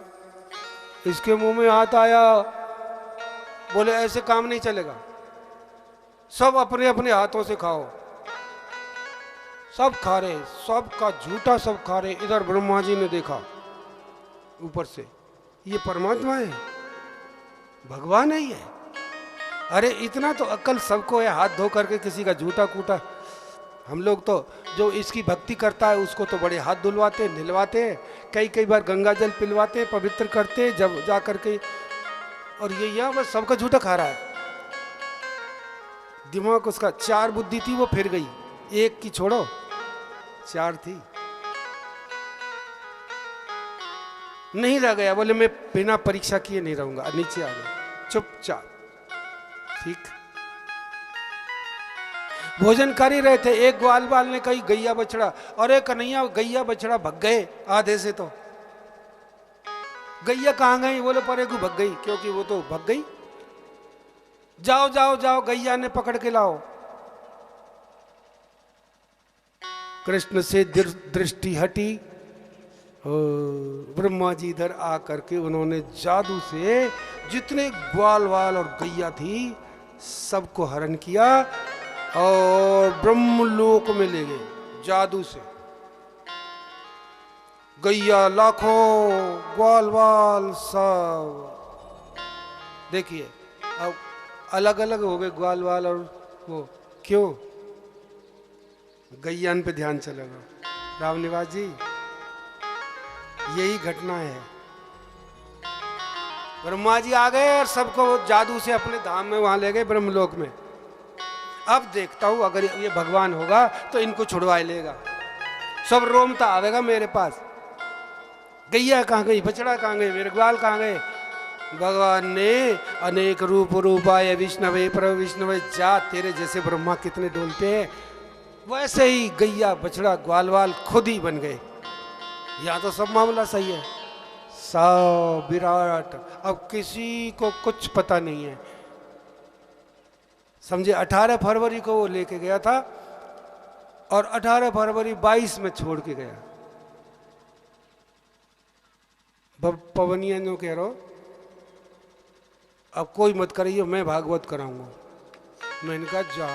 इसके मुंह में हाथ आया, बोले ऐसे काम नहीं चलेगा, सब अपने अपने हाथों से खाओ। सब खा रहे, सबका झूठा सब खा रहे। इधर ब्रह्मा जी ने देखा ऊपर से, ये परमात्मा है, भगवान है ये। अरे इतना तो अक्ल सबको है, हाथ धो करके किसी का झूठा कूटा। हम लोग तो जो इसकी भक्ति करता है उसको तो बड़े हाथ धुलवाते, नहलवाते, कई कई बार गंगा जल पिलवाते, पवित्र करते जब जा करके। और ये यहाँ बस सबका झूठा खा रहा है। दिमाग उसका, चार बुद्धि थी वो फिर गई, एक की छोड़ो, चार थी, नहीं रह गया। बोले मैं बिना परीक्षा किए नहीं रहूंगा, नीचे आ गया चुपचाप। ठीक, भोजन कर ही रहे थे, एक ग्वाल बाल ने कही गैया बछड़ा, अरे कन्हैया गैया बछड़ा भग गए आधे से। तो गैया कहाँ गई? बोले परे को भग गई, क्योंकि वो तो भग गई। जाओ जाओ जाओ, गैया ने पकड़ के लाओ। कृष्ण से दृष्टि हटी, ब्रह्मा जी इधर आ करके उन्होंने जादू से जितने ग्वाल वाल और गैया थी सबको हरण किया और ब्रह्मलोक में ले गए जादू से। गैया लाखों, ग्वाल वाल सब। देखिए अब अलग अलग हो गए ग्वाल वाल और वो, क्यों? गैयान पे ध्यान चलेगा। राम निवास जी, यही घटना है। ब्रह्मा जी आ गए और सबको जादू से अपने धाम में वहां ले गए, ब्रह्मलोक में। अब देखता हूं अगर ये भगवान होगा तो इनको छुड़वा लेगा। सब रोमता आवेगा मेरे पास, गैया कहाँ गई, बछड़ा कहाँ गए, मेरे ग्वाल कहाँ गए। भगवान ने अनेक रूप रूपाय विष्णवे पर विष्णवे, जा तेरे जैसे ब्रह्मा कितने डोलते हैं, वैसे ही गैया बछड़ा ग्वाल वाल खुद ही बन गए। यहाँ तो सब मामला सही है, सब विराट। अब किसी को कुछ पता नहीं है। समझे 18 फरवरी को वो लेके गया था और 18 फरवरी 22 में छोड़ के गया। पवनिया जो कह रहा हो, अब कोई मत करिए, मैं भागवत कराऊंगा। मैंने कहा जा,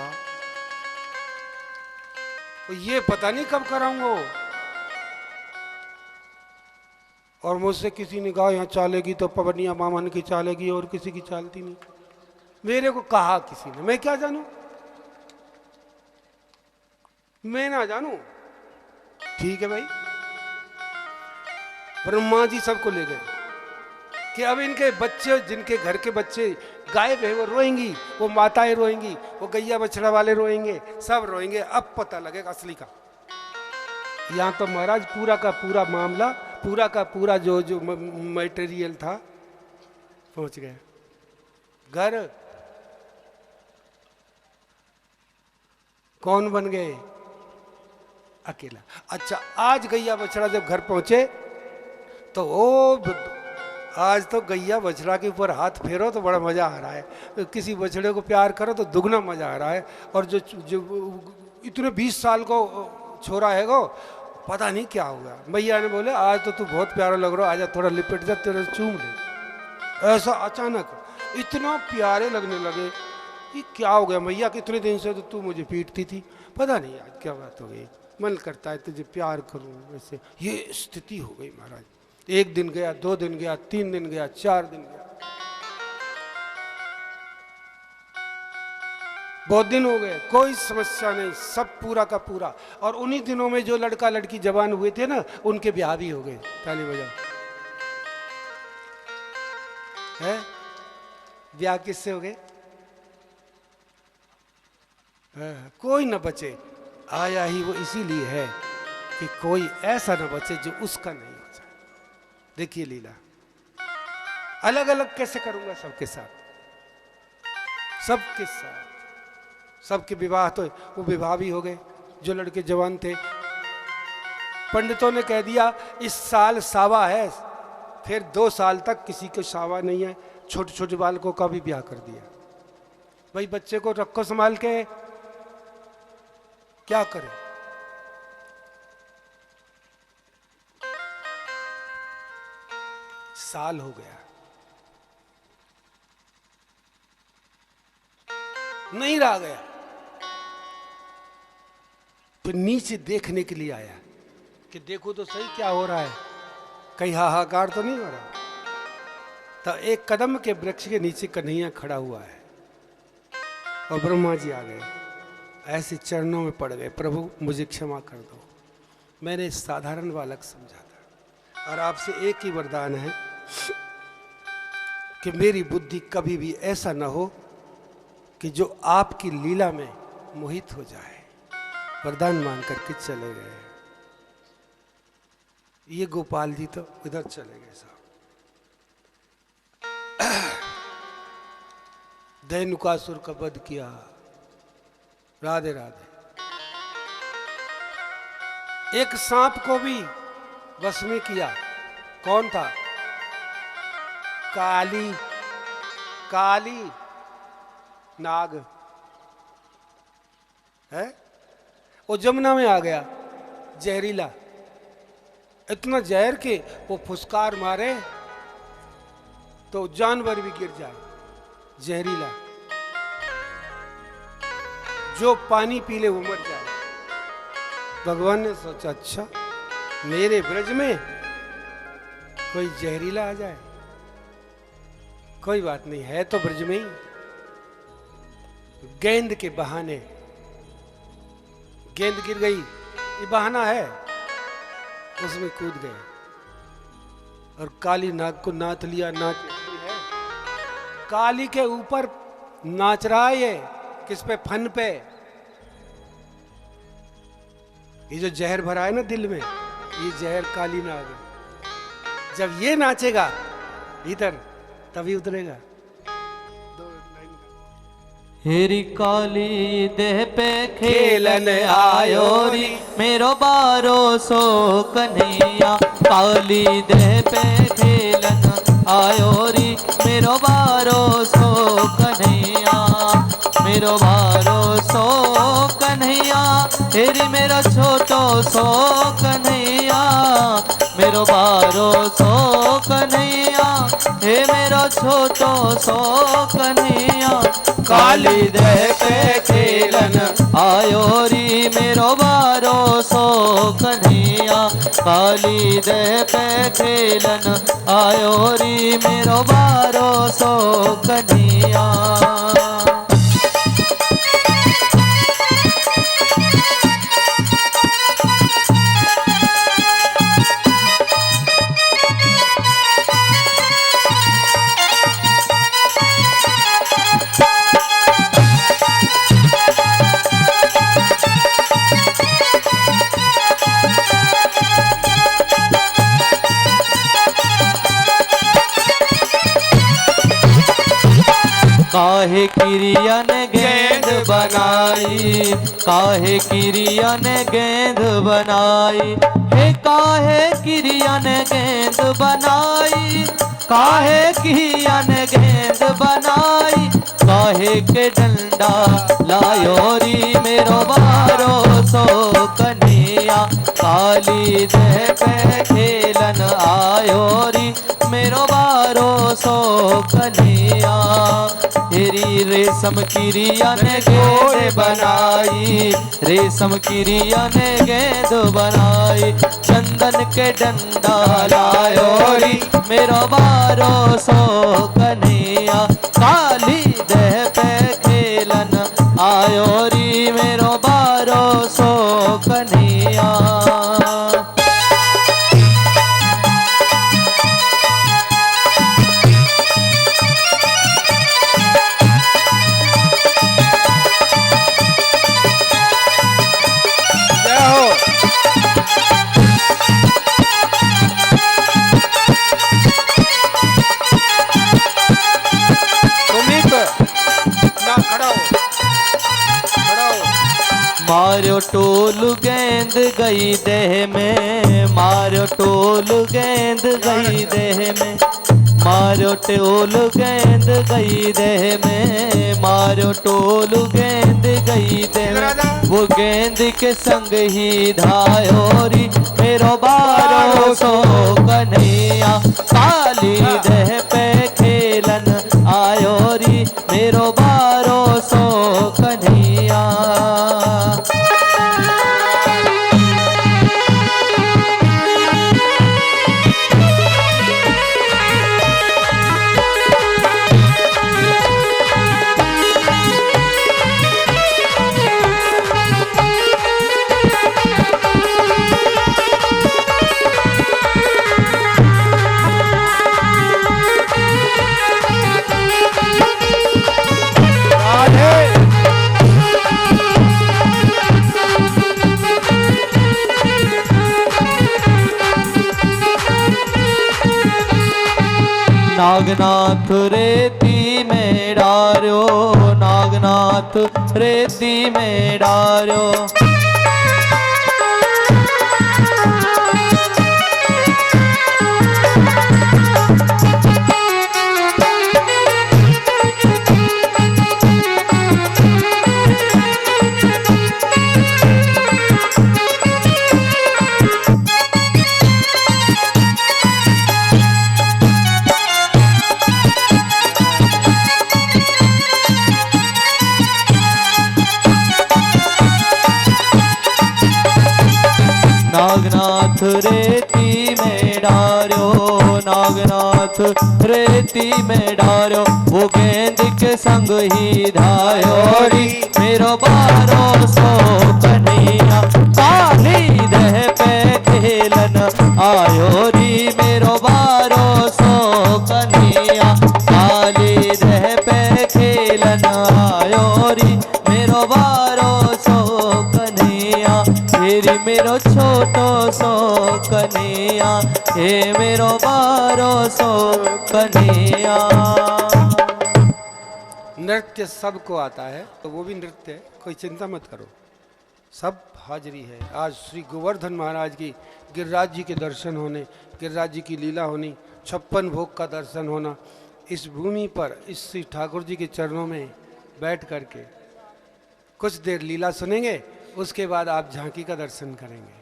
ये पता नहीं कब कराऊंगा। और मुझसे किसी ने कहा यहाँ चालेगी तो पवनिया मामन की चालेगी और किसी की चालती नहीं। मेरे को कहा किसी ने, मैं क्या जानूं, मैं ना जानूं। ठीक है भाई, ब्रह्मा जी सबको ले गए कि अब इनके बच्चे, जिनके घर के बच्चे गायब है वो रोएंगी, वो माताएं रोएंगी, वो गैया बछड़ा वाले रोएंगे, सब रोएंगे। अब पता लगेगा असली का। यहाँ तो महाराज पूरा का पूरा मामला, पूरा का पूरा जो जो मटेरियल था पहुंच गया घर। कौन बन गए? अकेला। अच्छा, आज गैया बछड़ा जब घर पहुंचे तो ओ, आज तो गैया बछड़ा के ऊपर हाथ फेरो तो बड़ा मजा आ रहा है। किसी बछड़े को प्यार करो तो दुगना मजा आ रहा है। और जो जो इतने 20 साल को छोरा है वो, पता नहीं क्या होगा। मैया ने बोले आज तो तू बहुत प्यारा लग रहा, आजा थोड़ा लिपट जा, तेरे चूम ले। ऐसा अचानक इतना प्यारे लगने लगे। ये क्या हो गया मैया, कितने दिन से तो तू मुझे पीटती थी, पता नहीं आज क्या बात हो गई, मन करता है तुझे प्यार करूं। वैसे ये स्थिति हो गई महाराज। 1 दिन गया, 2 दिन गया, 3 दिन गया, 4 दिन गया, बहुत दिन हो गए, कोई समस्या नहीं, सब पूरा का पूरा। और उन्हीं दिनों में जो लड़का लड़की जवान हुए थे ना, उनके ब्याह भी हो गए। ताली बजाओ। है ब्याह किससे हो गए? कोई न बचे। आया ही वो इसीलिए है कि कोई ऐसा न बचे जो उसका नहीं हो जाए। देखिए लीला, अलग अलग कैसे करूंगा सबके साथ, सबके साथ। सबके विवाह तो वो विवाह भी हो गए। जो लड़के जवान थे, पंडितों ने कह दिया इस साल सावा है, फिर 2 साल तक किसी को सावा नहीं है। छोटे छोटे बालकों का भी ब्याह कर दिया। भाई बच्चे को रखो संभाल के, क्या करें। साल हो गया, नहीं रह गया। फिर नीचे देखने के लिए आया कि देखो तो सही क्या हो रहा है, कहीं हाहाकार तो नहीं हो रहा। तो एक कदम के वृक्ष के नीचे कन्हैया खड़ा हुआ है और ब्रह्मा जी आ गए, ऐसे चरणों में पड़ गए, प्रभु मुझे क्षमा कर दो, मैंने साधारण बालक समझा था और आपसे एक ही वरदान है कि मेरी बुद्धि कभी भी ऐसा न हो कि जो आपकी लीला में मोहित हो जाए। वरदान मांग करके चले गए। ये गोपाल जी तो इधर चले गए साहब। धेनुकासुर का वध किया। राधे राधे। एक सांप को भी वश में किया। कौन था? काली नाग है। वो जमुना में आ गया, जहरीला, इतना जहर के वो फुसकार मारे तो जानवर भी गिर जाए। जहरीला, जो पानी पी ले वो मर जाए। भगवान ने सोचा अच्छा मेरे ब्रज में कोई जहरीला आ जाए, कोई बात नहीं है तो ब्रज में ही। गेंद के बहाने गेंद गिर गई, ये बहाना है, उसमें कूद गए और काली नाग को नाच लिया। नाच है काली के ऊपर नाच रहा है। ये किस पे? फन पे। ये जो जहर भरा है ना दिल में, ये जहर काली नाग है। जब ये नाचेगा इधर तभी उतरेगा। हेरी काली देह पे खेलन आयो री, मेरो बारो सो कन्हैया। काली देह पे खेलन आयो री, मेरो बारो सो कन्हैया। मेरो बारो सो कन्हैया, हेरी मेरो छोटो सो कन्हैया। मेरो बारो सो कन्हैया, हे मेरो छोटो सो कन्हैया। काली देह पे खेलन आयो री, मेरो बारो सो कन्हैया। काली देह पे खेलन आयो री, मेरो बारो सो कन्हैया। काहे किरिया ने गेंद बनाई, काहे किरिया ने गेंद बनाई। हे काहे किरिया ने गेंद बनाई, काहे किरिया ने गेंद बनाई। काहे के डंडा लायो री, मेरो बारो सो कन्हैया। काली देह पे खेलन आयो री, मेरो बारो सो कन्हैया। तेरी रेशम किरिया ने गेंद बनाई, रेशम किरिया ने गेंद बनाई। चंदन के डंडा लायो री, मेरो बारो सो कन्हैया। काली देह पे खेलन आयो री, मेरो बारो सो कन्हैया। मारो टोल गेंद गई देह में, मारो टोल गेंद गई देह में। मारो टोल गेंद गई देह में, मारो टोल गेंद गई देह में। वो गेंद के संग ही धायोरी, मेरो बारो सो कन्हैया। काली देह पे खेलन आयोरी, मेरो बारो सो नागनाथ रेती में डार्यो, नागनाथ रेती में डार्यो। नागनाथ रेती में डार्यो, नागनाथ रेती में डार्यो। वो गेंद के संग ही धायो री मेरो 1200 कन्हैया। काली दह पे खेलन आयो री मेरो 1200 कन्हैया। काली दह पे खेलन आयो री मेरो 1200 कन्हैया। हेरी मेरो छोटो सो कन्हैया, हे मेरो 1200 कन्हैया। नृत्य सबको आता है, तो वो भी नृत्य है, कोई चिंता मत करो, सब हाजिरी है। आज श्री गोवर्धन महाराज की गिरिराज जी के दर्शन होने, गिरिराज जी की लीला होनी, 56 भोग का दर्शन होना, इस भूमि पर इस श्री ठाकुर जी के चरणों में बैठ करके कुछ देर लीला सुनेंगे, उसके बाद आप झांकी का दर्शन करेंगे।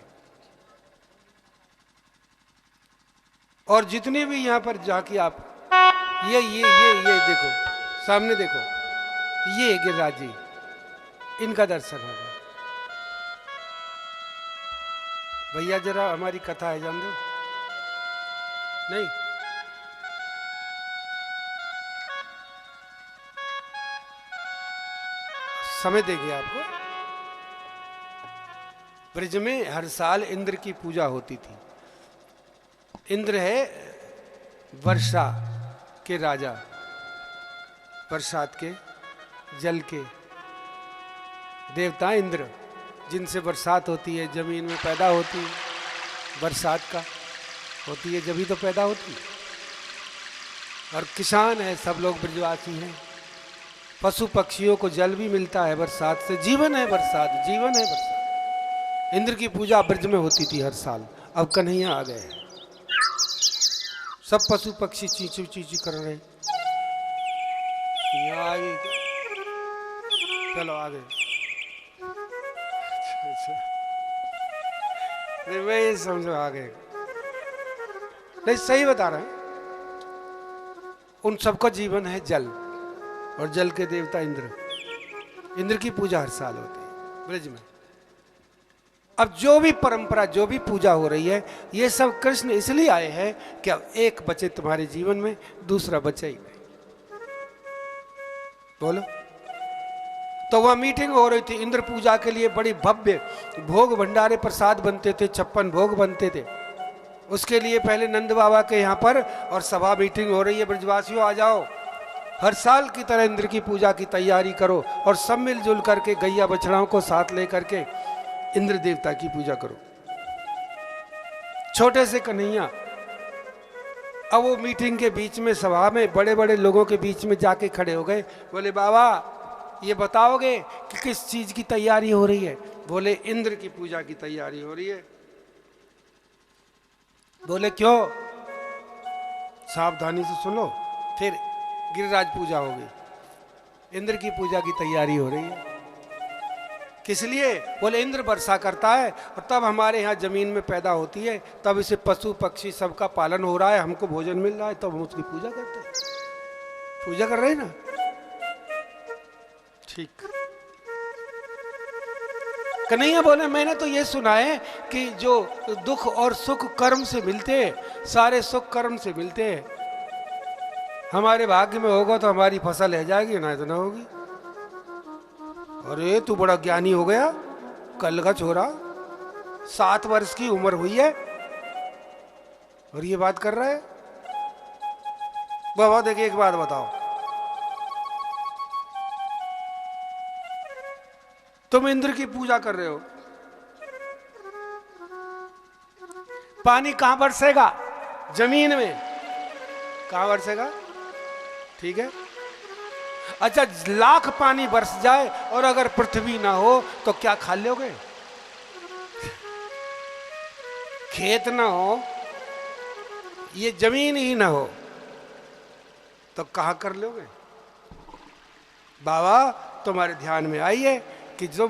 और जितने भी यहाँ पर झांकी आप ये देखो, सामने देखो, ये गिरिराज जी, इनका दर्शन होगा। भैया जरा हमारी कथा है, जान दो नहीं? समय देंगे आपको। ब्रज में हर साल इंद्र की पूजा होती थी। इंद्र है वर्षा के राजा, बरसात के, जल के देवता इंद्र, जिनसे बरसात होती है, जमीन में पैदा होती है, बरसात का होती है, जभी तो पैदा होती है। और किसान है, सब लोग ब्रजवासी हैं। पशु पक्षियों को जल भी मिलता है बरसात से, जीवन है बरसात, जीवन है बरसात। इंद्र की पूजा ब्रज में होती थी हर साल। अब कन्हैया आ गए, सब पशु पक्षी चींची चींची कर रहे हैं। यहाँ आ गए, चलो आ गए। अच्छा, मैं ये समझो आ गए, नहीं सही बता रहे हैं। उन सबका जीवन है जल, और जल के देवता इंद्र, इंद्र की पूजा हर साल होती है ब्रज में। अब जो भी परंपरा, जो भी पूजा हो रही है, ये सब कृष्ण इसलिए आए हैं कि अब एक बचे तुम्हारे जीवन में, दूसरा बचे ही नहीं। बोलो। तो वह मीटिंग हो रही थी इंद्र पूजा के लिए, बड़ी भव्य भोग भंडारे प्रसाद बनते थे, 56 भोग बनते थे। उसके लिए पहले नंद बाबा के यहाँ पर और सभा मीटिंग हो रही है, ब्रजवासियों आ जाओ, हर साल की तरह इंद्र की पूजा की तैयारी करो और सब मिलजुल करके गैया बछड़ाओं को साथ लेकर के इंद्र देवता की पूजा करो। छोटे से कन्हैया अब वो मीटिंग के बीच में, सभा में बड़े बड़े लोगों के बीच में जाके खड़े हो गए। बोले बाबा ये बताओगे कि किस चीज की तैयारी हो रही है? बोले इंद्र की पूजा की तैयारी हो रही है। बोले क्यों? सावधानी से सुनो, फिर गिरिराज पूजा होगी, इंद्र की पूजा की तैयारी हो रही है। किस लिए? बोले इंद्र वर्षा करता है और तब हमारे यहाँ जमीन में पैदा होती है, तब इसे पशु पक्षी सबका पालन हो रहा है, हमको भोजन मिल रहा है, तब हम उसकी पूजा करते हैं। पूजा कर रहे हैं ना? ठीक। कन्हैया बोले मैंने तो ये सुना है कि जो दुख और सुख कर्म से मिलते हैं, सारे सुख कर्म से मिलते हैं। हमारे भाग्य में होगा तो हमारी फसल रह जाएगी, ना तो ना होगी। अरे तू बड़ा ज्ञानी हो गया, कल का छोरा, 7 वर्ष की उम्र हुई है और ये बात कर रहा है। बाबा देखिए एक बात बताओ, तुम इंद्र की पूजा कर रहे हो, पानी कहां बरसेगा? जमीन में। कहाँ बरसेगा? ठीक है। अच्छा, लाख पानी बरस जाए और अगर पृथ्वी ना हो तो क्या खा लोगे? खेत ना हो, ये जमीन ही ना हो तो कहाँ कर लोगे? बाबा तुम्हारे ध्यान में आई है कि जो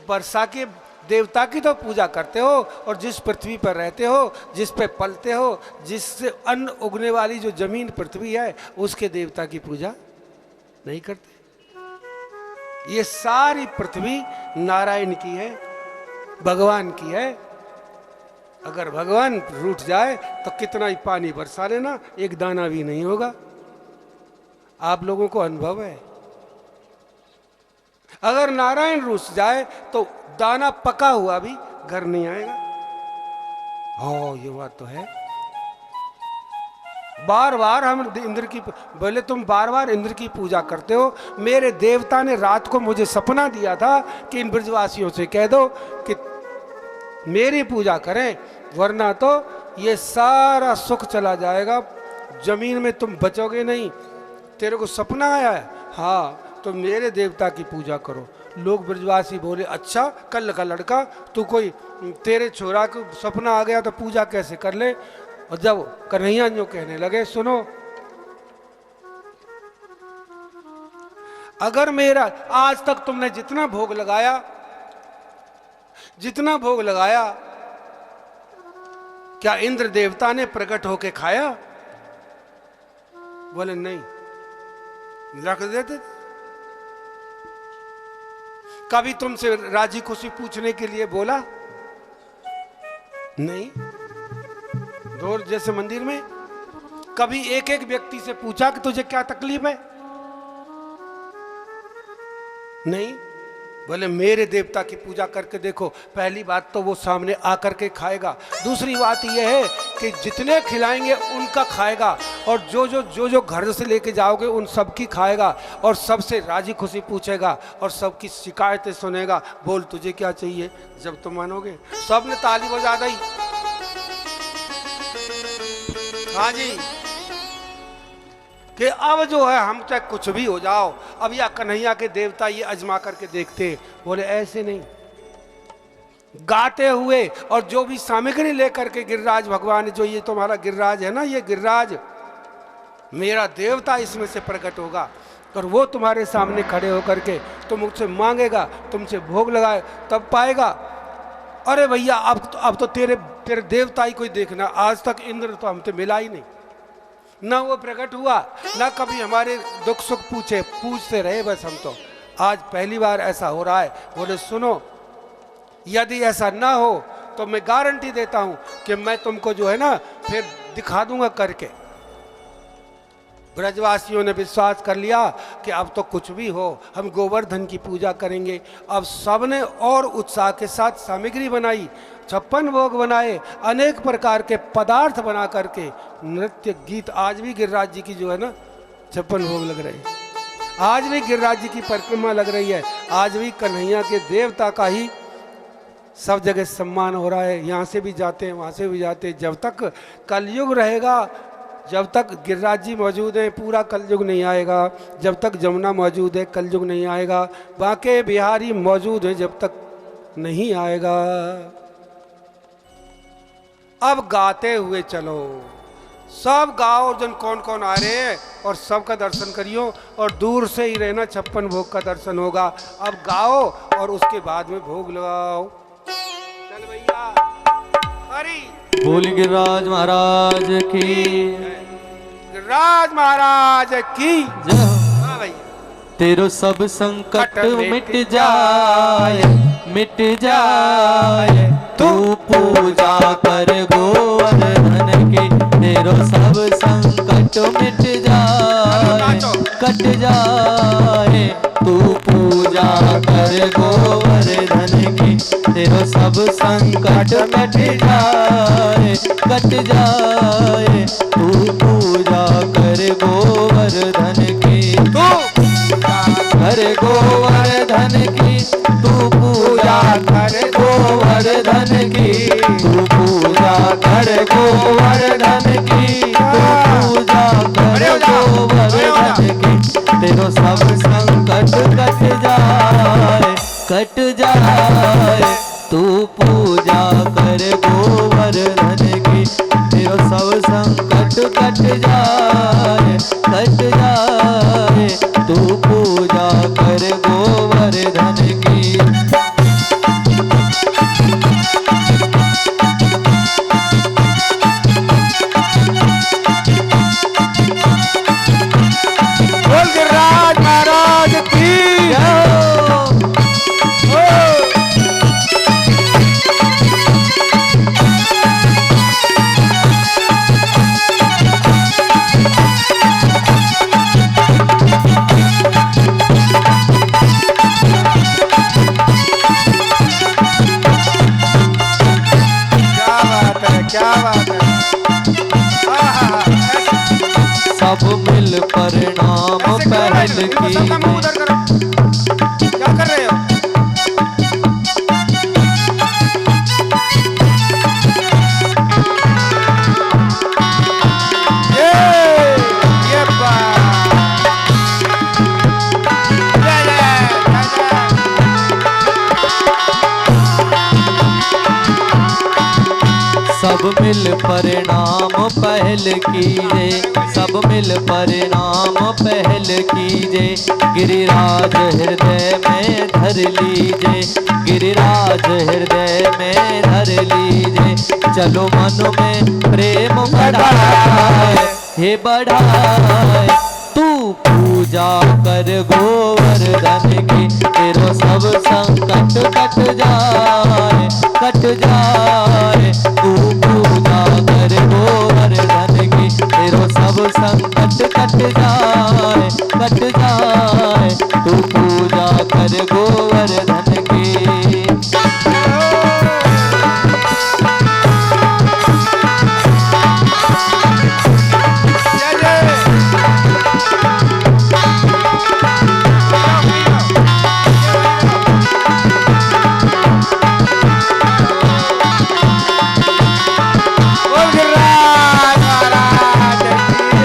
वर्षा के देवता की तो पूजा करते हो और जिस पृथ्वी पर रहते हो, जिस पे पलते हो, जिससे अन्न उगने वाली जो जमीन पृथ्वी है, उसके देवता की पूजा नहीं करते। ये सारी पृथ्वी नारायण की है, भगवान की है। अगर भगवान रूठ जाए तो कितना ही पानी बरसा लेना, एक दाना भी नहीं होगा। आप लोगों को अनुभव है। अगर नारायण रूठ जाए तो दाना पका हुआ भी घर नहीं आएगा। हो, ये बात तो है। बार बार हम इंद्र की, बोले तुम बार बार इंद्र की पूजा करते हो। मेरे देवता ने रात को मुझे सपना दिया था कि इन ब्रजवासियों से कह दो कि मेरी पूजा करें, वरना तो ये सारा सुख चला जाएगा, जमीन में तुम बचोगे नहीं। तेरे को सपना आया है? हाँ, तो मेरे देवता की पूजा करो। लोग ब्रजवासी बोले अच्छा, कल का लड़का तू, कोई तेरे छोरा को सपना आ गया तो पूजा कैसे कर ले? और जब कन्हैया जो कहने लगे, सुनो, अगर मेरा आज तक तुमने जितना भोग लगाया, क्या इंद्र देवता ने प्रकट होके खाया? बोले नहीं, रख देते। कभी तुमसे राजी खुशी पूछने के लिए बोला? नहीं। दूर जैसे मंदिर में कभी एक एक व्यक्ति से पूछा कि तुझे क्या तकलीफ है? नहीं। बोले मेरे देवता की पूजा करके देखो, पहली बात तो वो सामने आकर के खाएगा, दूसरी बात यह है कि जितने खिलाएंगे उनका खाएगा, और जो घर से लेके जाओगे उन सब की खाएगा, और सबसे राजी खुशी पूछेगा और सबकी शिकायतें सुनेगा। बोल तुझे क्या चाहिए? जब तुम मानोगे। सबने ताली बजा दी। हाँ जी, कि अब जो है हम चाहे कुछ भी हो जाओ, अब या कन्हैया के देवता ये अजमा करके देखते। बोले ऐसे नहीं, गाते हुए और जो भी सामग्री लेकर के गिरिराज भगवान, जो ये तुम्हारा गिरिराज है ना, ये गिरिराज मेरा देवता इसमें से प्रकट होगा, और वो तुम्हारे सामने खड़े होकर के तुम मुझसे मांगेगा, तुमसे भोग लगाए तब पाएगा। अरे भैया, अब तो तेरे देवता ही कोई देखना। आज तक इंद्र तो हमसे मिला ही नहीं, ना वो प्रकट हुआ, ना कभी हमारे दुख सुख पूछते रहे। बस हम तो आज पहली बार ऐसा हो रहा है। बोले सुनो, यदि ऐसा ना हो तो मैं गारंटी देता हूं कि मैं तुमको जो है ना फिर दिखा दूंगा करके। ब्रजवासियों ने विश्वास कर लिया कि अब तो कुछ भी हो, हम गोवर्धन की पूजा करेंगे। अब सबने और उत्साह के साथ सामग्री बनाई, 56 भोग बनाए, अनेक प्रकार के पदार्थ बना करके, नृत्य गीत। आज भी गिरिराज जी की जो है ना 56 भोग लग रहे हैं, आज भी गिरिराज जी की परिक्रमा लग रही है, आज भी कन्हैया के देवता का ही सब जगह सम्मान हो रहा है। यहाँ से भी जाते हैं, वहाँ से भी जाते हैं। जब तक कलयुग रहेगा, जब तक गिरिराज जी मौजूद हैं, पूरा कलयुग नहीं आएगा। जब तक जमुना मौजूद है, कलयुग नहीं आएगा। बांके बिहारी मौजूद हैं, जब तक नहीं आएगा। अब गाते हुए चलो, सब गाओ, जन कौन कौन आ रहे हैं, और सबका दर्शन करियो, और दूर से ही रहना, 56 भोग का दर्शन होगा। अब गाओ और उसके बाद में भोग लगाओ। चल भैया, हरी बोल गिरिराज महाराज की, गिरिराज महाराज की जय हो। हाँ भैया, तेरो सब संकट मिट जाए, मिट जाए, तू पूजा कर गोवर्धन की। तेरो सब संकट मिट जाए, कट जाए, तू पूजा कर गोवर्धन की। तेरो सब संकट मिट जाए, कट जाए, तू पूजा कर गोवर्धन की। तू कर गोवर्धन की, तू पूजा कर गोवर्धन की। तू पूजा कर गोवर्धन की, तू पूजा कर कट जाए, तू पूजा कर गोवर्धन की, तेरा सब संकट कट जाए, कट जाए, तू पूजा कर गोवर्धन की। बोल गिरिराज महाराज की जय हो। क्या बात है, क्या बात है। सब मिल प्रणाम ऐसे क्यों पहल बैठे हो? इनको सबका मुंह की, उधर करो। क्या कर रहे हो? ये बात। जय जय जय सब मिल प्रणाम पहल कीजे, सब मिल प्रणाम पहल कीजे, गिरिराज हृदय में धर लीजे, गिरिराज हृदय में धर लीजे, चलो मन में प्रेम बढ़ाए, हे बढ़ाए, तू पूजा कर गोवर्धन की, तेरो सब संकट कट जाए, कट जाए, तू पूजा कर गोवर्धन की, तेरो सब संकट कट जाए, कट जाए, तू पूजा कर गोवर्धन की। जय जय। बोल गिरिराज महाराज की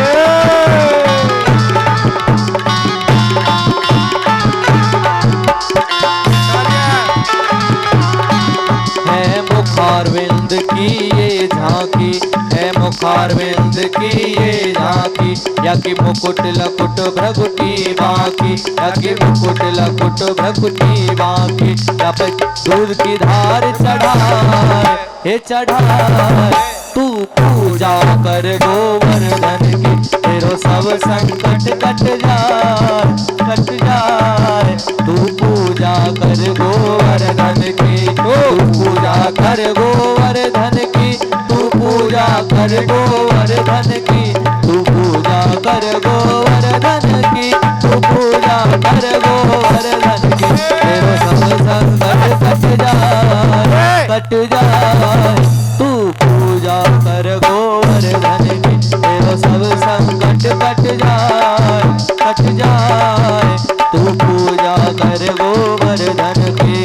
है मुखारविंद की ये झांकी, है मुखारविंद की ये झांकी, या कि मुकुट लकुट भ्रकुटी बाकी, या कि मुकुट लकुट भ्रकुटी बाकी, या पे दूध की धार चढ़ाए, हे चढ़ाए, तू पूजा कर गोवर्धन की, तेरो सब संकट कट जाए, कट जाए, तू पूजा कर गोवर्धन की, तू पूजा कर गोवर्धन की, तू पूजा कर गोवर्धन की, तू पूजा कर गोवर्धन की, तू पूजा कर गोवर्धन की, तेरो सब संकट कट जाए, कट जाए, तू पूजा कर गोवर्धन की, तेरो सब संकट कट जाए, कट जाए, तू पूजा कर गोवर्धन की।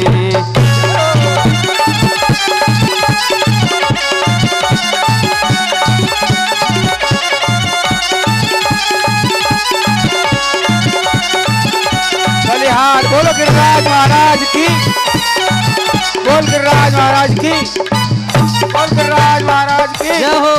बलिहार बोलो गिरिराज महाराज की। बोल गिरिराज महाराज की। बोल गिरिराज महाराज की। जय हो।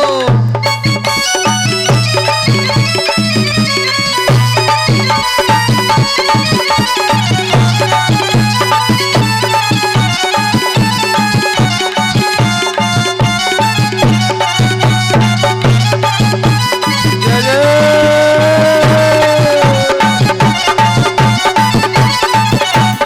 जय जय।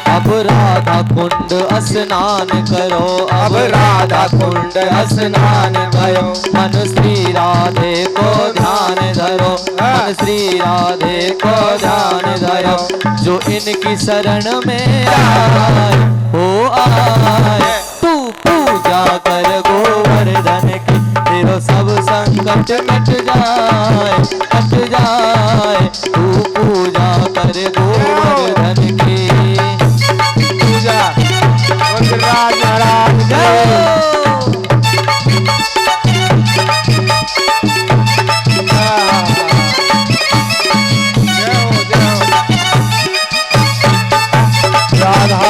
अब राधा कुंड स्नान करो, अब राधा कुंड स्नान करो, मन श्री राधे को ध्यान धरो, मन श्री राधे को ध्यान धरो, जो इनकी शरण में आए हो आए, तू पूजा कर गोवर्धन की, तेरो सब संकट कट जाए, कट जाए, तू पूजा कर गोवर्धन की। पूजा बोल गिरिराज महाराज की। जय हो जय हो। राधा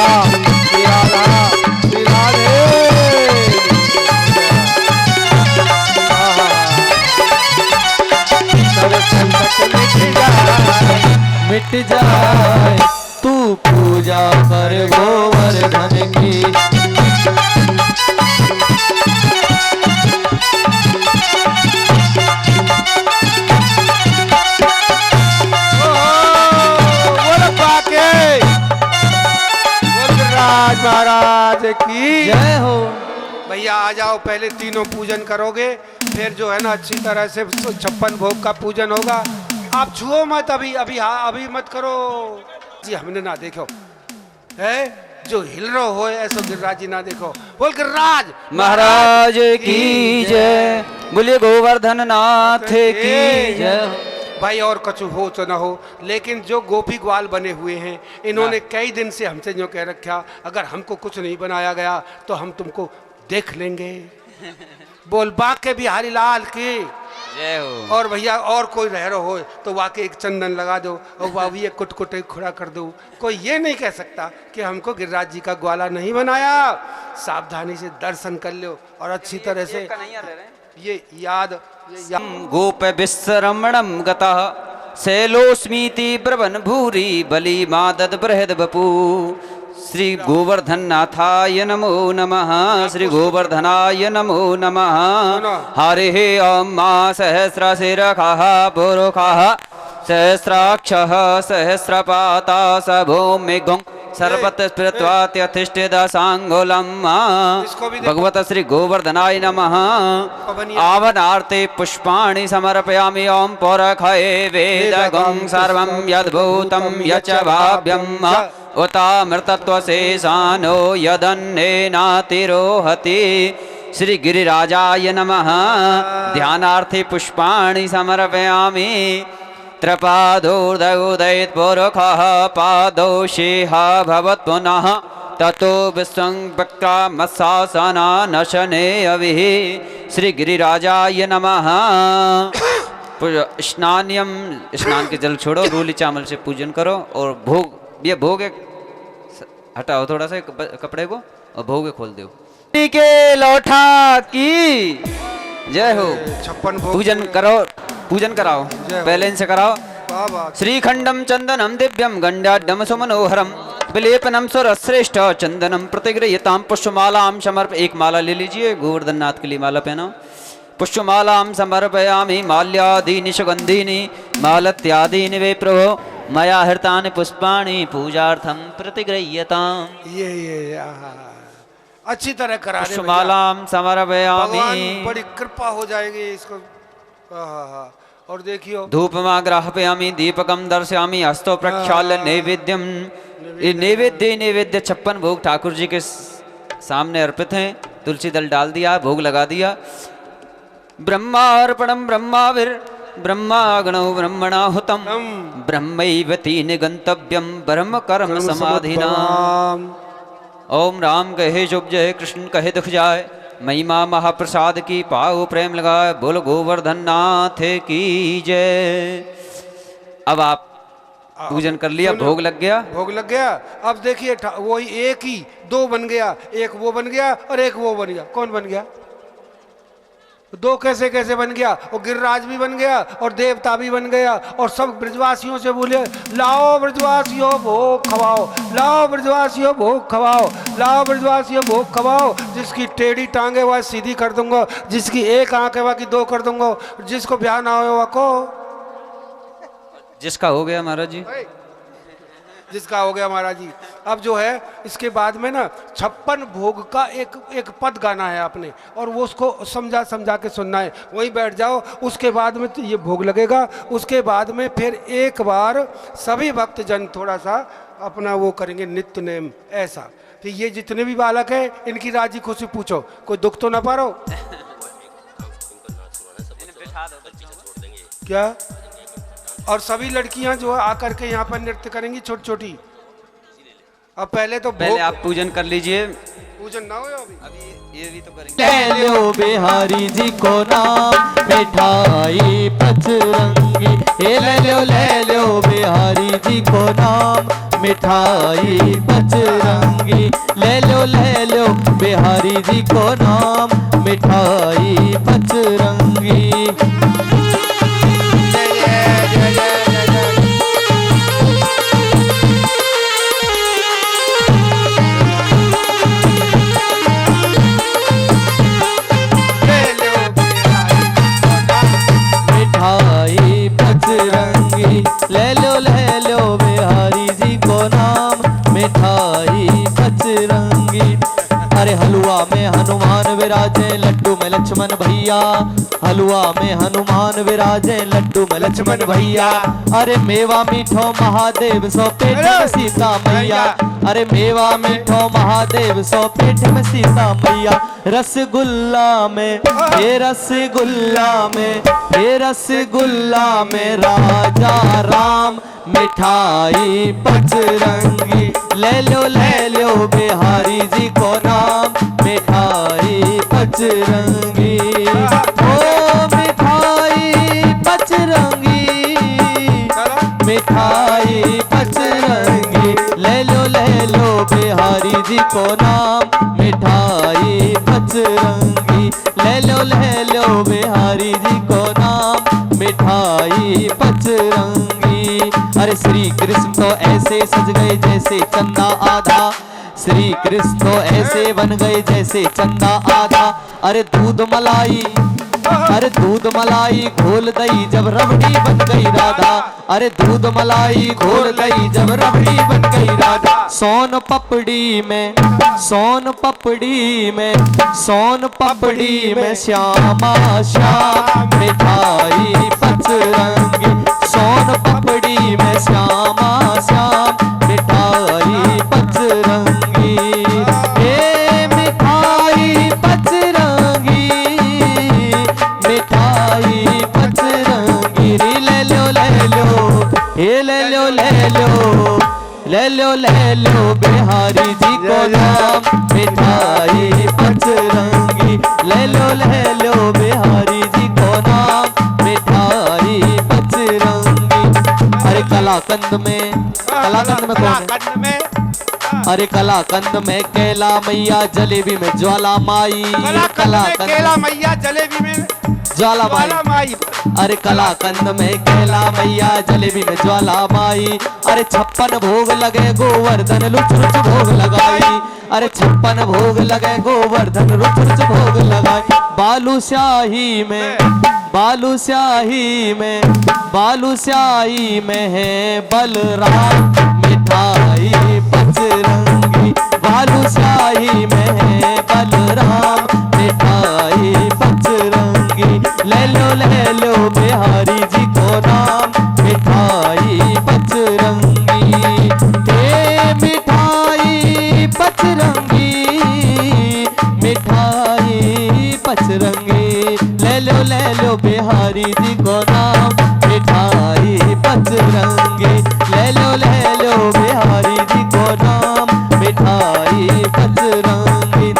पर गोवर्धन की। बोलो बाके गिरिराज महाराज की जय हो। भैया आ जाओ, पहले तीनों पूजन करोगे, फिर जो है ना अच्छी तरह से 56 भोग का पूजन होगा। आप छुओ मत अभी, अभी हाँ अभी मत करो जी, हमने ना देखो है जो हिल रहा हो ऐसा गिरिराज जी ना देखो। बोल गिरिराज महाराज की जय, बोलिए गोवर्धन नाथ की जय। भाई और कछु हो तो ना हो, लेकिन जो गोपी ग्वाल बने हुए हैं इन्होंने कई दिन से हमसे जो कह रखा, अगर हमको कुछ नहीं बनाया गया तो हम तुमको देख लेंगे। बोल बाके बिहारी लाल की जय हो। और भैया और कोई रह रहा हो तो वाकई एक चंदन लगा दो और वावी एक कुट खुड़ा कर दो। कोई ये नहीं कह सकता कि हमको गिरिराज जी का ग्वाला नहीं बनाया। सावधानी से दर्शन कर लो और अच्छी तरह से ये याद गोप विश्रमणम गतः शैलोस्मीति ब्रवन भूरि बलि मादद बृहद बपू। श्री गोवर्धन नाथाय नमो नमः, श्री गोवर्धनाय नमो नमः। हरिः ॐ मा सहस्रशिरखः पुरुखः सहस्राक्षः सहस्रपाता स भूमिगुं सर्वत्र स्मृत्वात्यतिष्ठितसाङ्गुलम्। भगवत श्री गोवर्धनाय नमः। आवनार्ते पुष्पाणि समर्पयामि ॐ पुरखये वेदगुं सर्वं यद्भूतं यच्च भाव्यम् उतामृतत्वशेषानो यदन्नेनातिरोहति। श्री गिरिराजाय नमः। ध्यानार्थे पुष्पाणि समर्पयामि। त्रिपादोर्धयोदयेत् पुरुखः पादौ शेहा भवत् पुनः ततो विश्वं वक्रामशासनानशने अविः। श्री गिरिराजाय नमः। स्नानियम, स्नान के जल छोड़ो, रूली चावल से पूजन करो और भोग, ये भोग एक हटाओ थोड़ा सा कपड़े को और भोग खोल दो। के लौठा की जय हो। 56 भोग पूजन करो, पूजन कराओ, पहले इनसे कराओ। श्रीखंडम चंदनम दिव्यम गंडाड्डम सुमनोहरम विलेपनम सुरश्रेष्ठ चंदनम प्रतिगृह्यताम पुष्पमालाम समर्प। एक माला ले लीजिए, गोवर्धन नाथ के लिए माला पहनो। पुष्पमालाम समर्पयामि माल्यादीनि सुगंधीनि मालत्यादीनि वे प्रभो मया हृतानि पुष्पाणि पूजार्थम प्रतिगृह्यताम। ये आहा। अच्छी तरह करा दे भैया। पुष्पमालाम समर्पयामि। भगवान बड़ी कृपा हो जाएगी इसको। आहा। और देखियो धूपमाग्राहपयामि दीपकम दर्शयामि हस्तो प्रक्षाल्य नैवेद्यम। ये नैवेद्य 56 भोग ठाकुर जी के सामने अर्पित हैं। तुलसी दल डाल दिया, भोग लगा दिया। ब्रह्मार्पणम ब्रह्माविर ब्रह्माग्नौ ब्रह्मणाहुतम ब्रह्मैव तेन गंतव्यम ब्रह्म कर्म समाधिना। ओम राम कहे शुभ जय, कृष्ण कहे दुख जाए, महिमा महाप्रसाद की पाओ प्रेम लगाए, बोल गोवर्धन नाथ की जय। अब आप पूजन कर लिया, भोग लग गया, भोग लग गया। अब देखिए वही एक ही दो बन गया, एक वो बन गया और एक वो बन गया। कौन बन गया? दो कैसे कैसे बन गया? और गिरिराज भी बन गया और देवता भी बन गया। और सब ब्रजवासियों से बोले लाओ ब्रजवासियों भोग खवाओ, लाओ ब्रजवासियों भोग खवाओ, लाओ ब्रजवासियों भोग खवाओ। जिसकी टेढ़ी टांगे वह सीधी कर दूंगा, जिसकी एक आंख है वह की दो कर दूंगा, जिसको ब्याह ना हो वह को। जिसका हो गया महाराज जी, जिसका हो गया महाराज जी। अब जो है इसके बाद में ना 56 भोग का एक पद गाना है आपने, और वो उसको समझा समझा के सुनना है। वहीं बैठ जाओ, उसके बाद में तो ये भोग लगेगा। उसके बाद में फिर एक बार सभी भक्तजन थोड़ा सा अपना वो करेंगे नित्य नेम ऐसा। तो ये जितने भी बालक हैं इनकी राजी खुशी पूछो, कोई दुख तो ना पा रहो क्या? और सभी लड़कियां जो है आकर के यहाँ पर नृत्य करेंगी छोटी छोटी। अब पहले तो पहले आप पूजन कर लीजिए। पूजन ना हो अभी ये भी तो करेंगे। ले लो बिहारी जी को नाम मिठाई पचरंगी। ले लो बिहारी जी को नाम मिठाई पचरंगी। ले लो बिहारी जी को नाम मिठाई पचरंगी। मिठाई बजरंगी। अरे हलवा में हनुमान विराजे, लड्डू में लक्ष्मण भैया। हलवा में हनुमान विराजे, लड्डू में लक्ष्मण भैया। अरे मेवा मीठो महादेव सौ पेट में सीता मैया। अरे मेवा मीठो महादेव सौ पेट में सीता मैया। रसगुल्ला में ये रसगुल्ला में ये रसगुल्ला में राजा राम, मिठाई बजरंगी। ले लो बिहारी जी को नाम, मिठाई बजरंगी। ओ मिठाई बजरंगी, मिठाई बजरंगी। ले लो बिहारी जी को नाम, मिठाई बजरंगी। ले लो बिहारी जी को नाम, मिठाई बजरंगी। अरे श्री कृष्ण तो ऐसे सज गए जैसे चंदा आधा, श्री कृष्ण तो ऐसे बन गए जैसे चंदा आधा। अरे दूध मलाई, अरे दूध मलाई घोल दई जब रबड़ी बन गई राधा। अरे दूध मलाई घोल दई जब रबड़ी बन गई राधा। सोन पपड़ी में सोन पपड़ी में सोन पपड़ी में श्यामा श्याम, मिठाई बजरंगी। सोन पपड़ी में श्यामा श्याम, मिठाई बजरंगी। ए मिठाई बजरंगी, मिठाई बजरंगी। ले लो ये ले लो बिहारी जी को नाम, मिठाई बजरंगी। ले लो बिहारी जी को नाम, मिठाई बजरंगी। अरे कलाकंद में कौन है? अरे कलाकंद में कैला मैया, जलेबी में ज्वाला माई। कलाकंद में कैला मैया, जलेबी में ज्वाला माई। अरे कलाकंद में कैला मैया, जलेबी में ज्वाला माई। अरे 56 भोग लगे गोवर्धन लुच लुच भोग लगाई। अरे 56 भोग लगे गोवर्धन लुच लुच भोग लगाई। बालूशाही में बालूशाही में बालूशाही में है बलराम, मिठाई बजरंगी। बालूशाही में है बलराम, मिठाई बजरंगी। ले लो बिहारी जी को नाम, मिठाई बजरंगी। ए मिठाई बजरंगी, मिठाई बजरंगी। ले लो बिहारी जी को नाम, मिठाई बजरंगी। ले लो बिहारी जी को नाम, मिठाई बजरंगी।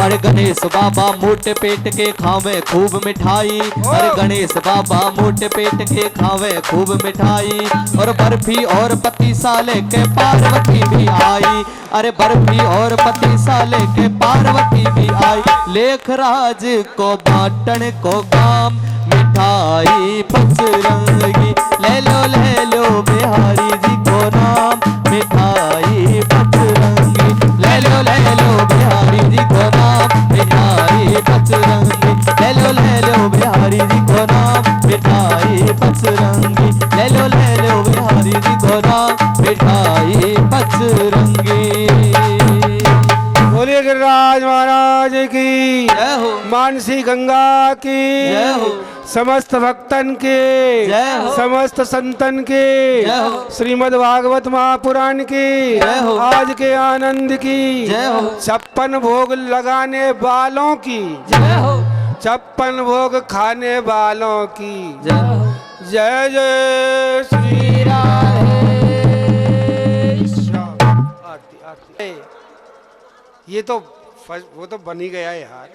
अरे गणेश बाबा मोटे पेट के खावे खूब मिठाई। अरे गणेश बाबा मोटे पेट के खावे खूब मिठाई। और बर्फी और पतीसा लेके पार्वती भी आई। अरे बर्फी और पतीसा लेके पार्वती भी आई। लेखराज को बाटन को काम, मिठाई बजरंगी। ले लो बिहारी जी को नाम, मिठाई बजरंगी। ले लो बिहारी जी को नाम, मिठाई बजरंगी। ले लो बिहारी जी को नाम, मिठाई बजरंगी। ले लो बिहारी जी को नाम, मिठाई बजरंगी। बोलिए गिरिराज महाराज की जय हो, मानसी गंगा की जय हो, समस्त भक्तन के जय हो, समस्त संतन के जय हो, श्रीमद् भागवत महापुराण की जय हो, आज के आनंद की जय हो, 56 भोग लगाने वालों की जय हो, 56 भोग खाने वालों की जय हो। जय जय श्री राधे श्याम। आरती आरती। ये तो वो तो बन ही गया है यार।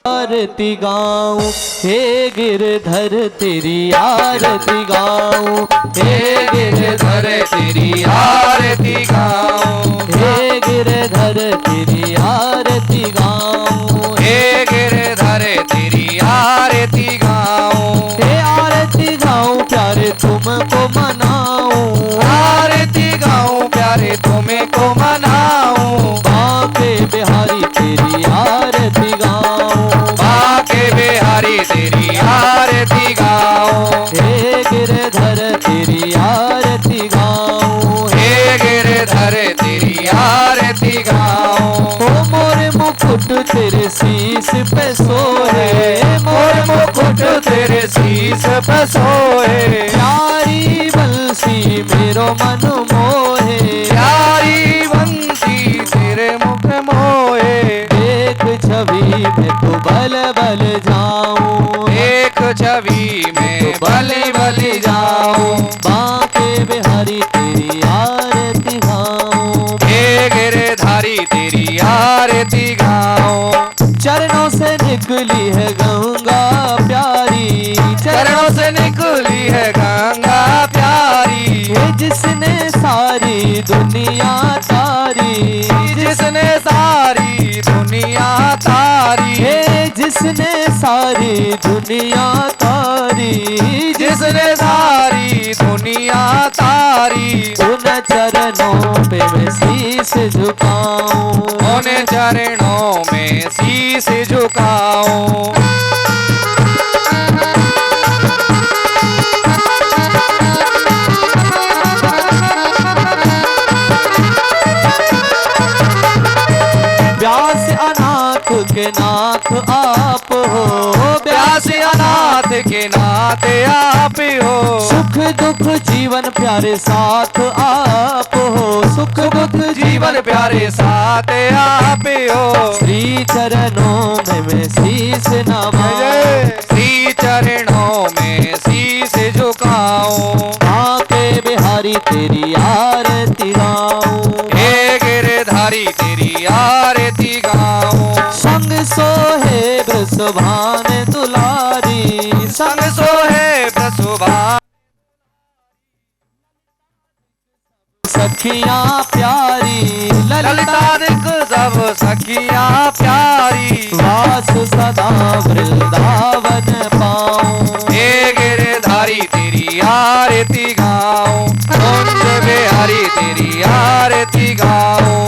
आरती गाऊं हे गिरधर तेरी आरती गाऊं, हे गिरधर तेरी आरती गाऊं, हे गिरधर तेरी आरती गाऊं, हे गिरधर तेरी आरती गाऊं, हे आरती गाऊं प्यारे तुमको मनाऊं, आरती गाऊं प्यारे तुम्हें को मनाऊं, बाके बिहारी तेरी आरती गाऊं, बाके बिहारी तेरी आरती गाऊं, हे गिरधर तेरी आरती गाऊं, हे सुंदर तेरी आरती गाऊं। ओ मोर मुकुट तेरे शीश पे सोहे, मोर मुकुट तेरे शीश पे सोए। प्यारी बंसी मेरो मन मोहे, प्यारी बंसी तेरे मुख मोए। एक छवि में तू बल बल जाऊं, एक छवि में बलि बलि जाऊं। बांके बिहारी तेरी आरती गाऊं। हे गिरधारी तेरी आरती गाऊं। चरणों से निकली है गंगा प्यारी, चरणों से निकली है गंगा प्यारी। ये जिसने सारी दुनिया तारी, जिसने सारी दुनिया तारी। ये जिसने सारी दुनिया तारी, जिसने सारी दुनिया तारी। उन चरणों पे मैं शीश झुकाऊं, उन चरणों में शीश झुकाऊं। व्यास अनाथ के नाथ आप हो, व्यास अनाथ के नाथ आप हो। सुख दुख जीवन प्यारे साथ आप हो, सुख दुख जीवन प्यारे साथ आप हो। श्री चरणों में मैं शीश नवाऊं, श्री चरणों में शीश झुकाऊं। आके बिहारी तेरी आरती गाऊं। हे गिरधारी तेरी आरती गाऊं। संग सोहे ब्रसभान दुलारी, संग सोहे प्रसुभा सखियां प्यारी, ललिता दिक सब सखियां प्यारी। वास सदा वृंदावन पाऊं। हे गिरधारी तेरी आरती गाऊं। कुंज बिहारी तेरी आरती गाऊं।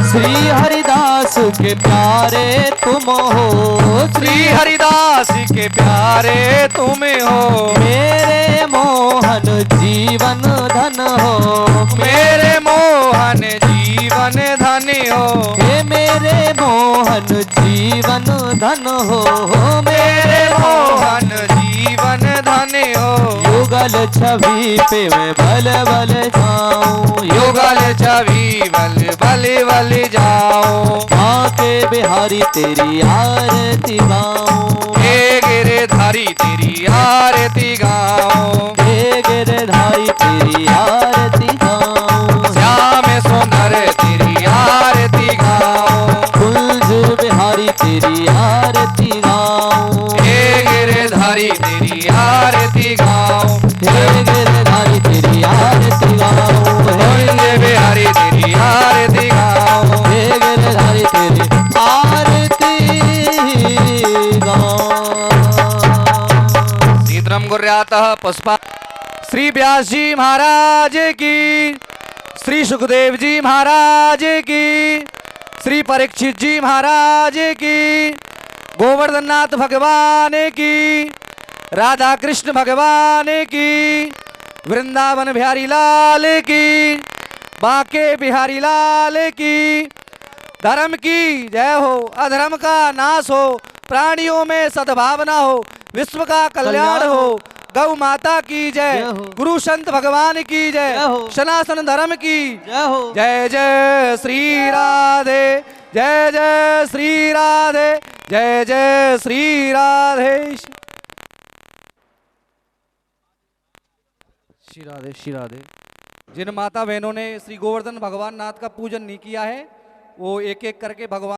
श्री हरिदास के प्यारे तुम हो, श्री हरिदास के प्यारे तुम हो। मेरे मोहन जीवन धन हो, मेरे मोहन जीवन धन हो। हे मेरे मोहन जीवन धन हो, मेरे मोहन जीवन धन हो। युगल छवि पे मैं बल बल जाऊं, युगल छवि बल बल बल जाऊं। आके बिहारी तेरी आरती गाऊं, हे गिरधारी तेरी आरती गाऊं। हे गिरधारी तेरी आरती गाऊं। श्याम सुंदर तेरी आरती गाऊं। कुंज बिहारी तेरी आरती गाऊं, हे गिरधारी तेरी आरती गाऊं। हे गिरधारी तेरी आरती गाऊं, कुंज बिहारी तेरी आरती गाऊं। हे गिरधारी तेरी आरती गाऊं। सीतरम गुर्यातः पुष्पा। श्री व्यास जी महाराज की, श्री सुखदेव जी महाराज की, श्री परीक्षित जी महाराज की, गोवर्धन नाथ भगवान की, राधा कृष्ण भगवान की, वृंदावन बिहारी लाल की, बांके बिहारी लाल की। धर्म की जय हो, अधर्म का नाश हो, प्राणियों में सद्भावना हो, विश्व का कल्याण हो। गौ माता की जय, जय हो। गुरु संत भगवान की जय, जय हो। सनातन धर्म की जय हो। जय। जय श्री राधे, जय जय श्री राधे, जय जय श्री राधे। श्री राधे, श्री राधे। जिन माता बहनों ने श्री गोवर्धन भगवान नाथ का पूजन नहीं किया है, वो एक एक करके भगवान